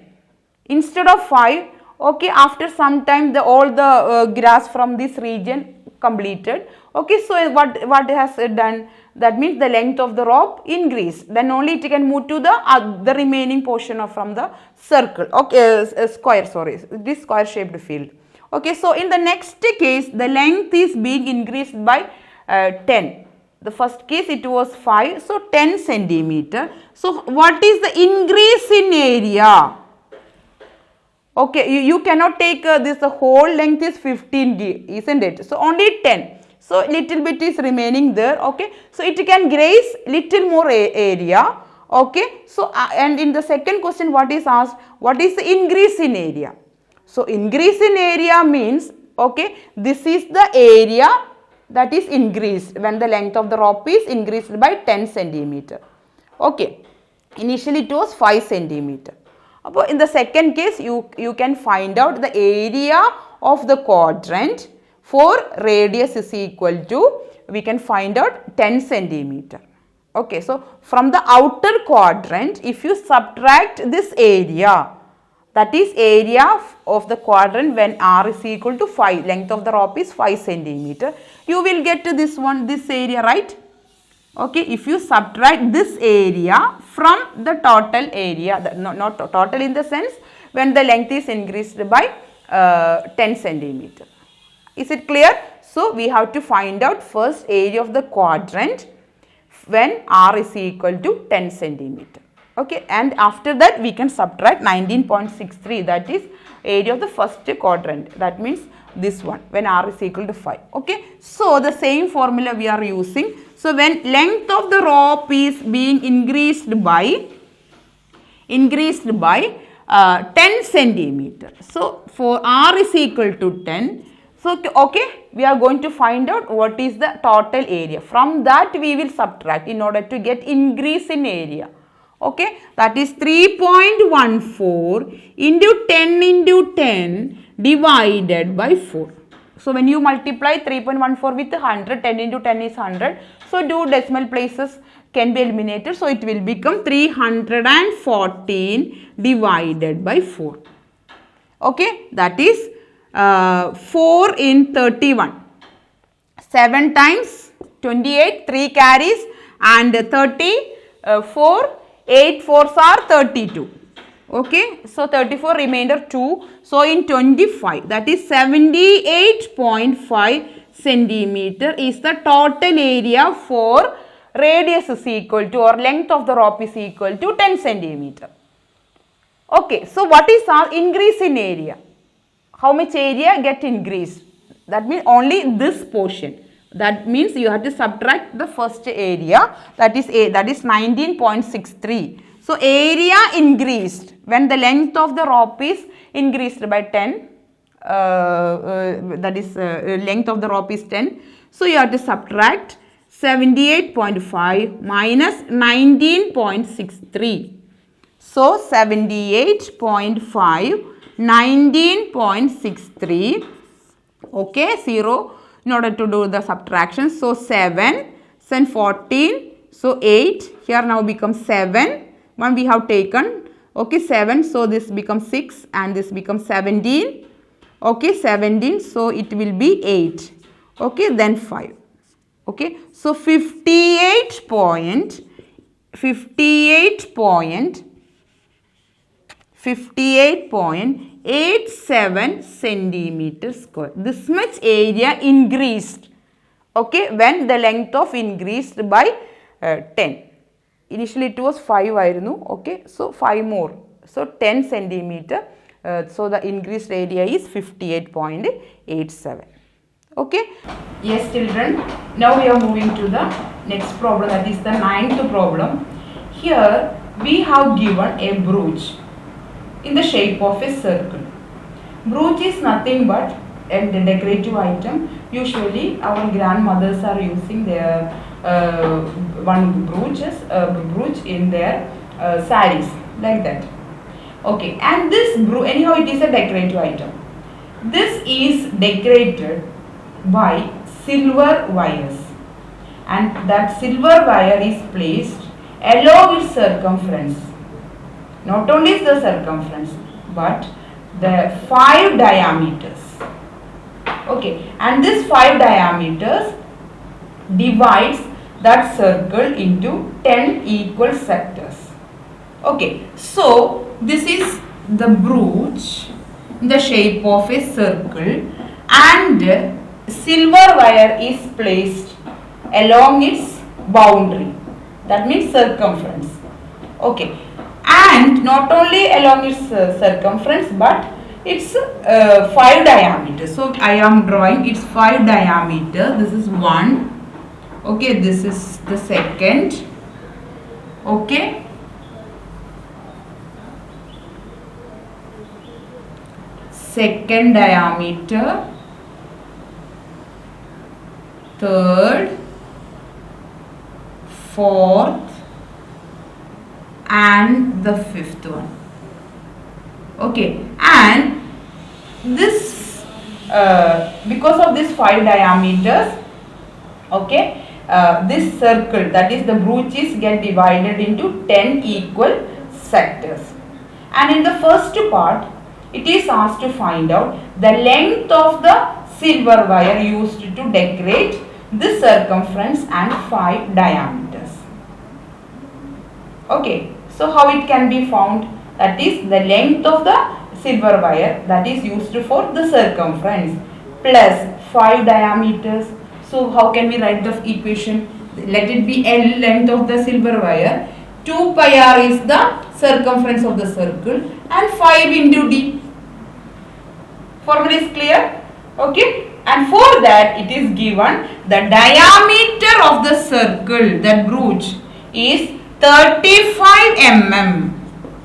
[SPEAKER 1] instead of 5, okay, after some time all the grass from this region completed, okay, so what has done? That means the length of the rope increased, then only it can move to the remaining portion from the circle, okay, square, sorry, this square shaped field. Okay, so in the next case the length is being increased by 10. The first case it was 5, so 10 centimeter. So what is the increase in area? Okay, you cannot take this whole length is 15 isn't it? So only 10. So little bit is remaining there. Okay, so it can graze little more area. Okay, so and in the second question what is asked? What is the increase in area? So increase in area means, okay, this is the area that is increased when the length of the rope is increased by 10 centimeter. Okay, initially it was 5 centimeter. In the second case you can find out the area of the quadrant for radius is equal to, we can find out 10 centimeter. Okay, so from the outer quadrant if you subtract this area, that is area of the quadrant when r is equal to 5, length of the rope is 5 centimeter, you will get to this one, this area, right? Okay, if you subtract this area from the total area, not total in the sense when the length is increased by 10 centimeter. Is it clear? So we have to find out first area of the quadrant when r is equal to 10 centimeter. Okay, and after that we can subtract 19.63, that is area of the first quadrant, that means this one when r is equal to 5. Okay, so the same formula we are using. So when length of the rope is being increased by 10 centimeter, so for r is equal to 10, so okay, we are going to find out what is the total area. From that we will subtract in order to get increase in area. Okay, that is 3.14 into 10 into 10 divided by 4. So when you multiply 3.14 with 100, 10 into 10 is 100. So two decimal places can be eliminated. So it will become 314 divided by 4. Okay, that is 4 in 31. 7 times 28, 3 carries and 30, 4. 8 4s are 32. Okay, so 34 remainder 2. So in 25, that is 78.5 centimeter is the total area for radius is equal to, or length of the rope is equal to 10 centimeter. Okay, so what is our increase in area? How much area get increased? That means only this portion. That means you have to subtract the first area, that is 19.63. So area increased when the length of the rope is increased by 10, that is length of the rope is 10. So you have to subtract 78.5 minus 19.63. So 78.5, 19.63, okay, 0. In order to do the subtraction, so 7, then 14, so 8, here now becomes 7, one we have taken, okay, 7, so this becomes 6 and this becomes 17, okay, 17, so it will be 8, okay, then 5, okay, so 58.87 centimeter square. This much area increased, okay, when the length of increased by 10. Initially it was 5 aayirunnu, okay, so 5 more, so 10 centimeter, so the increased area is 58.87. Okay. Yes, children, now we are moving to the next problem, that is the 9th problem. Here we have given a brooch in the shape of a circle. Brooch is nothing but a decorative item. Usually our grandmothers are using their one brooch in their saris, like that. Okay, and this brooch, anyhow it is a decorative item. This is decorated by silver wires, and that silver wire is placed along its circumference. Not only the circumference but the 5 diameters. Okay, and this 5 diameters divides that circle into 10 equal sectors. Okay, so this is the brooch in the shape of a circle, and silver wire is placed along its boundary, that means circumference. Okay, and not only along its circumference but its 5 diameters. So I am drawing its 5 diameter. This is one. Okay, this is the second. Okay, second diameter, third, fourth, and the fifth one. Okay, and this because of this 5 diameters, okay, this circle, that is the brooches, get divided into 10 equal sectors. And in the first part, it is asked to find out the length of the silver wire used to decorate this circumference and 5 diameters. Okay, so how it can be found? That is the length of the silver wire that is used for the circumference plus 5 diameters. So how can we write the equation? Let it be L, length of the silver wire, 2 pi r is the circumference of the circle, and 5 into d. Formula is clear? Okay, and for that it is given the diameter of the circle, that brooch, is 35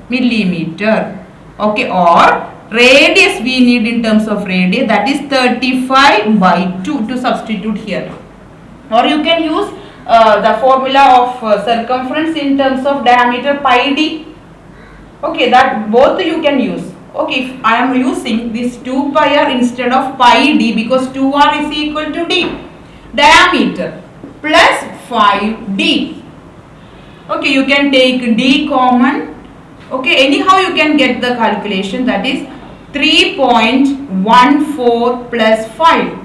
[SPEAKER 1] millimeter. Okay, or radius we need in terms of radius, that is 35 by 2 to substitute here. Or you can use the formula of circumference in terms of diameter, pi d. Okay, that both you can use. Okay, if I am using this 2 pi r instead of pi d, because 2r is equal to d, diameter plus 5d. Okay, you can take d common. Okay, anyhow you can get the calculation, that is 3.14 plus 5.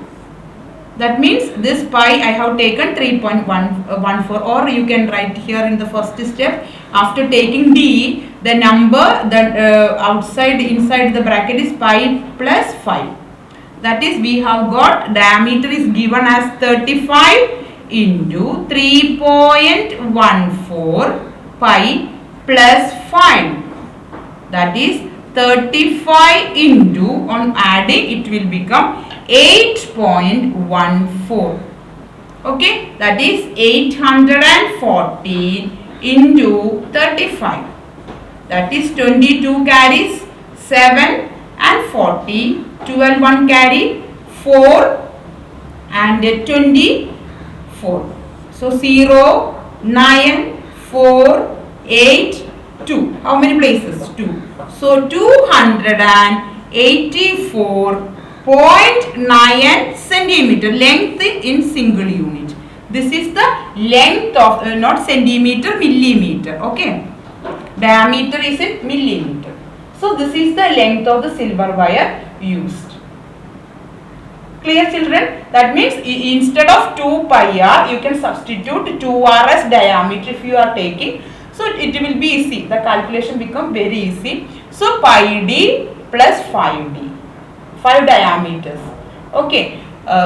[SPEAKER 1] That means this pi I have taken 3.14, or you can write here in the first step, after taking d, the number that inside the bracket is pi plus 5. That is, we have got diameter is given as 35 into 3.14 pi plus 5. That is 35 into, on adding it will become 8.14. Okay, that is 814 into 35. That is 22 carries 7 and 40. 12 1 carry 4 and 24. So 0, 9, 4, 8, 2. How many places? 2. So 284.9 centimeter length in single unit. This is the length of not centimeter, millimeter. Okay, diameter is in millimeter. So this is the length of the silver wire used. Clear, children? That means instead of 2 pi r, you can substitute 2r as diameter if you are taking. So it will be easy. The calculation become very easy. So pi d plus 5d, 5 diameters. Okay.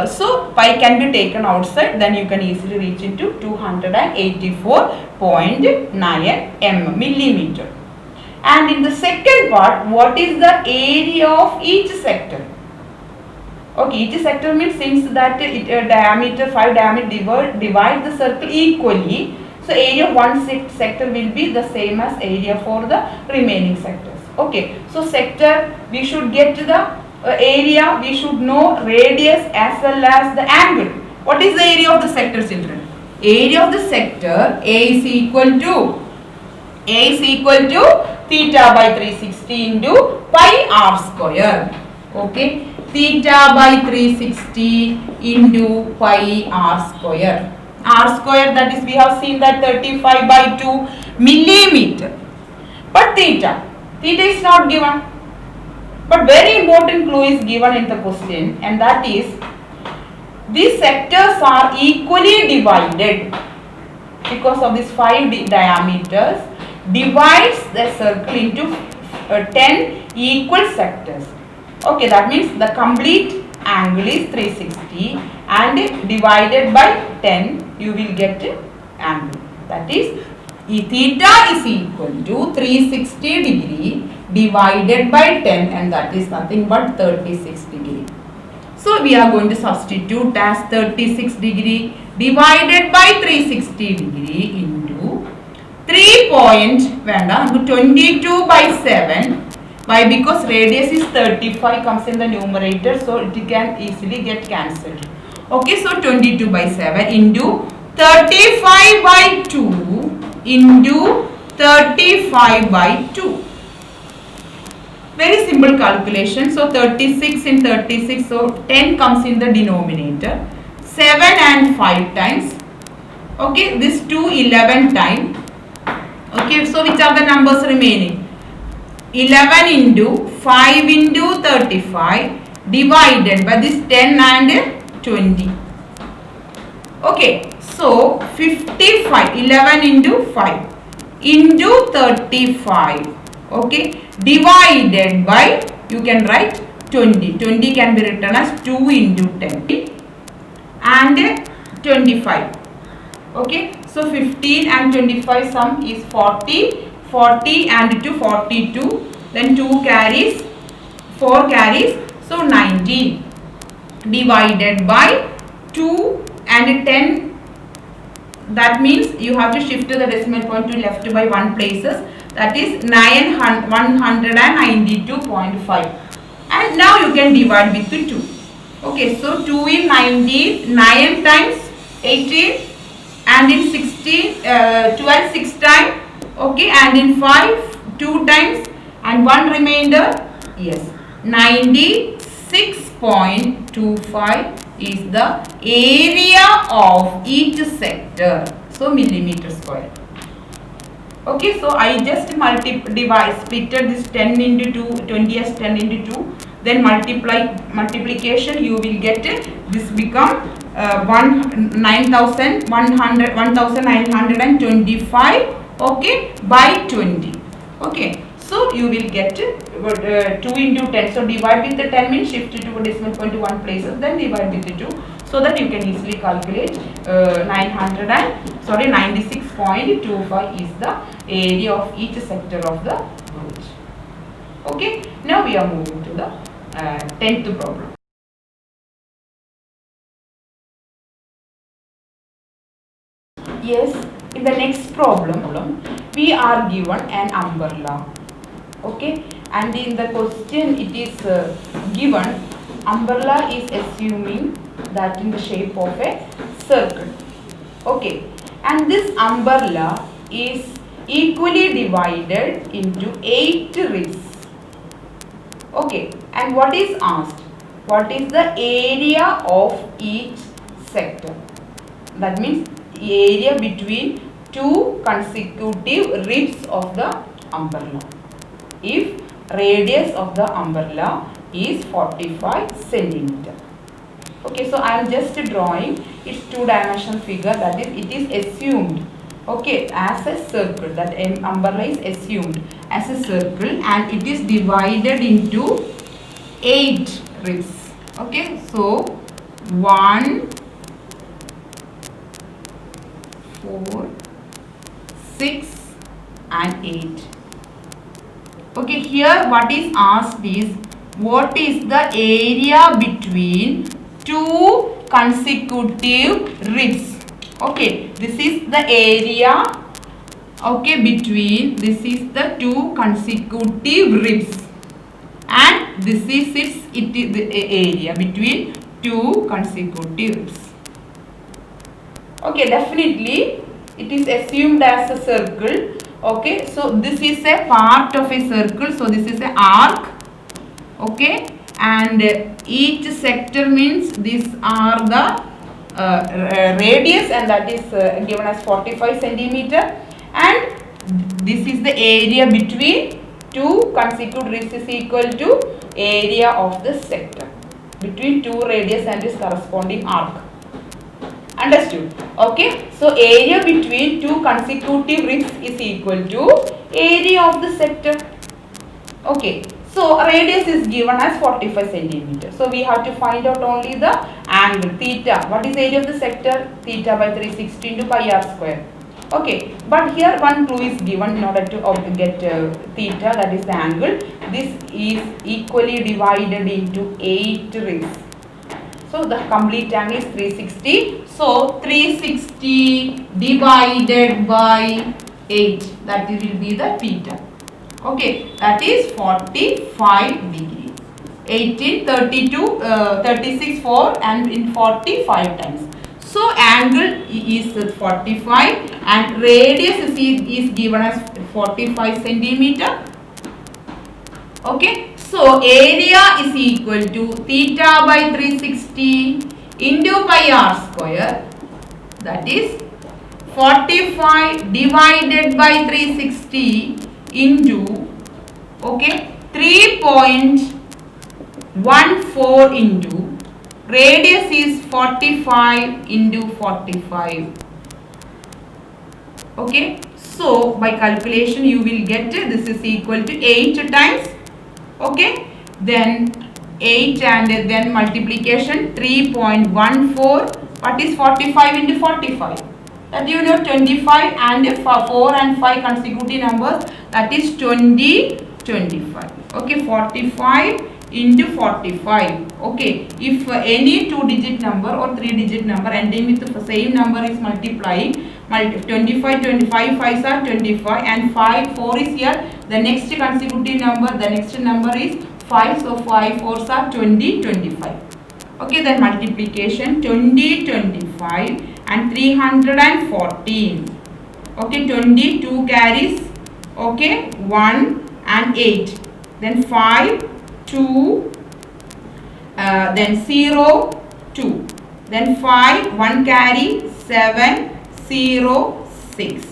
[SPEAKER 1] So pi can be taken outside, then you can easily reach into 284.9 millimeter. And in the second part, what is the area of each sector? Okay, each sector means, since that diameter 5 diameter divide the circle equally, so area of one sector will be the same as area for the remaining sectors. Okay, so sector we should get the area, we should know radius as well as the angle. What is the area of the sector, children? Area of the sector, A is equal to theta by 360 into pi r square. Okay, theta by 360 into pi r square. R square, that is, we have seen that 35 by 2 millimeter. But theta is not given. But very important clue is given in the question, and that is these sectors are equally divided because of these 5 diameters divides the circle into 10 equal sectors. Okay, that means the complete angle is 360 and divided by 10 you will get angle. That is theta is equal to 360 degree divided by 10, and that is nothing but 36 degree. So we are going to substitute as 36 degree divided by 360 degree into 22 by 7. Why? Because radius is 35 comes in the numerator, so it can easily get cancelled. Okay, so 22 by 7 into 35 by 2 into 35 by 2. Very simple calculation. So 36 in 36, so 10 comes in the denominator. 7 and 5 times. Okay, this 2 11 times. Okay, so which are the numbers remaining? 11 into 5 into 35 divided by this 10 and 20. Okay, so 55, 11 into 5 into 35. Okay, divided by, you can write 20. 20 can be written as 2 into 10 and 25. Okay, so 15 and 25 sum is 40. 40 and 2 42. Then 2 carries, 4 carries, so 19 divided by 2 and 10. That means you have to shift the decimal point to left by 1 places. That is 192.5. And now you can divide with 2. Okay, so 2 in 19, 9 times 18, and in 16, 12 6 times. Okay, and in 5 2 times, and 1 remainder. Yes, 96.25 is the area of each sector. So millimeter square. Okay, so I just splitted this 10 into 2, 20 as 10 into 2. Then multiplication, you will get this become 1925. Okay, by 20. Okay, so you will get 2 into 10. So divide with the 10 means shift to a decimal point to 1 places, then divide with the 2, so that you can easily calculate 96.25 is the area of each sector of the bridge. Okay, now we are moving to the 10th problem. Yes, in the next problem we are given an umbrella. Okay, and in the question it is given umbrella is assuming that in the shape of a circle. Okay, and this umbrella is equally divided into 8 ribs. Okay, and what is asked? What is the area of each sector? That means area between 2 consecutive ribs of the umbrella. If radius of the umbrella is 45 centimeter. Okay, so I am just drawing its 2-dimensional figure, that is it is assumed, okay, as a circle. That umbrella is assumed as a circle and it is divided into 8 ribs. Okay, so 1, 4, 6 and 8. Okay, here what is asked is what is the area between 2 consecutive ribs. Okay, this is the area, okay, between, this is the 2 consecutive ribs, and this is it is the area between 2 consecutive ribs. Okay, definitely it is assumed as a circle. Okay, so this is a part of a circle, so this is an arc. Okay, and each sector means these are the radius, and that is given as 45 centimeter, and this is the area between two consecutive ribs is equal to area of the sector between two radius and its corresponding arc. Understood? Okay, so area between two consecutive ribs is equal to area of the sector. Okay, so radius is given as 45 centimeter. So we have to find out only the angle theta. What is area of the sector? Theta by 360 into pi r square. Okay, but here one clue is given in order to get theta, that is the angle. This is equally divided into 8 ribs. So the complete angle is 360. So 360 divided by 8, that will be the theta. Okay, that is 45 degrees. 18, 32, 36, 4 and in 45 times. So angle is 45 and radius is given as 45 centimeter. Okay, so area is equal to theta by 360 into pi r square, that is 45 divided by 360 into, okay, 3.14 into radius is 45 into 45. Okay, so by calculation you will get this is equal to 8 times. Okay, then 8 and then multiplication 3.14. What is 45 into 45? That you know, 25 and 4 and 5 consecutive numbers, that is 20, 25. Okay, 45 into 45. Okay, if any 2-digit number or 3-digit number ending with the same number is multiplying, 25, 25, 5s are 25 and 5, 4 is here. The next consecutive number, the next number is 5. So 5, 4s are 20, 25. Okay, then multiplication 20, 25 and 314. Okay, 22 carries. Okay, 1 and 8. Then 5, 2, then 0, 2. Then 5, 1 carry, 7, 0, 6.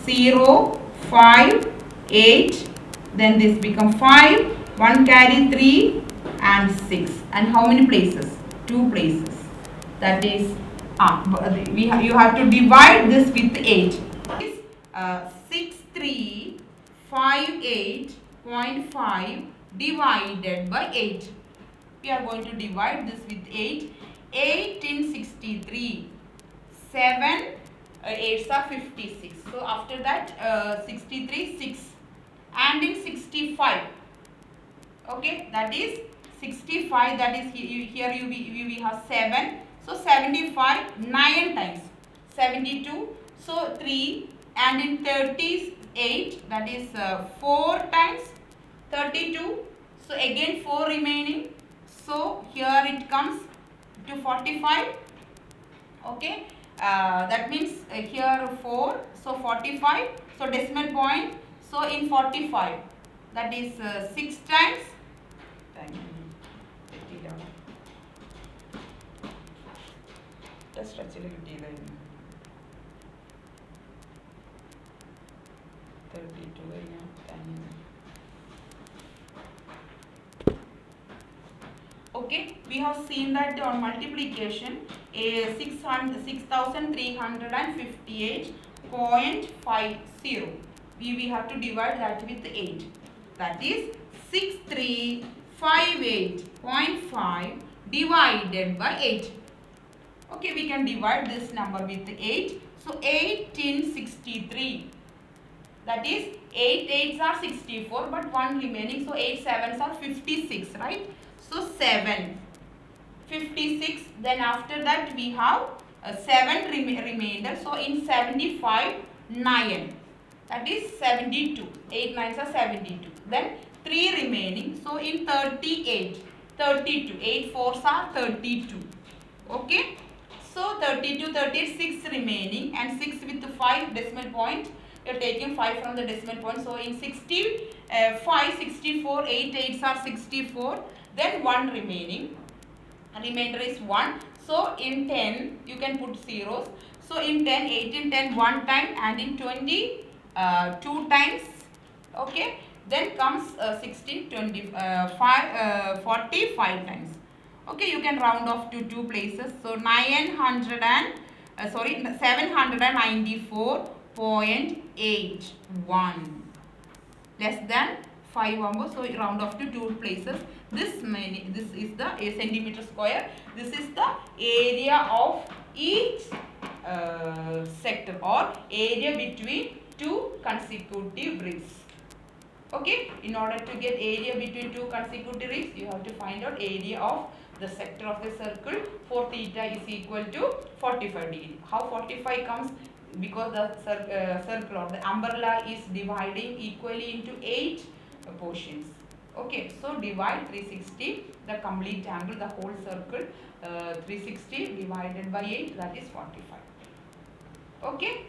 [SPEAKER 1] 0, 5, 8. Then this become 5, 1 carry, 3 and 6. And how many places? 2 places. That is, you have to divide this with 8. 6358.5 divided by 8. We are going to divide this with 8. 8 in 63. 7 8s are 56. So after that 63, 6. And in 65. Okay, that is 65. That is here we have 7. So 75 9 times. 72. So 3. And in 38, that is 4 times 32. So again 4 remaining. So here it comes to 45. Okay, that means here 4. So 45. So decimal point. So in 45, that is 6 times. Just stretch it a little. 32. Okay, we have seen that on multiplication 6358.50. We have to divide that with 8. That is 6358.5 divided by 8. Okay, we can divide this number with 8. So 8 in 63. That is 8 8s are 64, but 1 remaining. So 8 7s are 56, right? So 7, 56. Then after that we have 7 remainder. So in 75, 9. That is 72. 8 9s are 72. Then 3 remaining. So in 38, 32. 8 4s are 32. Okay. So 32, 36 remaining and 6 with 5 decimal point. You are taking 5 from the decimal point. So in 65, 64, 8 8s are 64. then 1 remaining. Remainder is 1. So in 10 you can put zeros. So in 10, 8 in 10 1 time, and in 20 2 times. Okay. Then comes 16, 40 5 times. Okay, you can round off to 2 places. So 794.81 less than 5 numbers. So round off to 2 places. This is the centimeter square. This is the area of each sector, or area between two consecutive rings. Okay, in order to get area between two consecutive rings, you have to find out area of the sector of the circle for theta is equal to 45 degree. How 45 comes? Because the circle or the umbrella is dividing equally into 8 portions. Okay, so divide 360, the complete angle, the whole circle, 360 divided by 8, that is 45. Okay.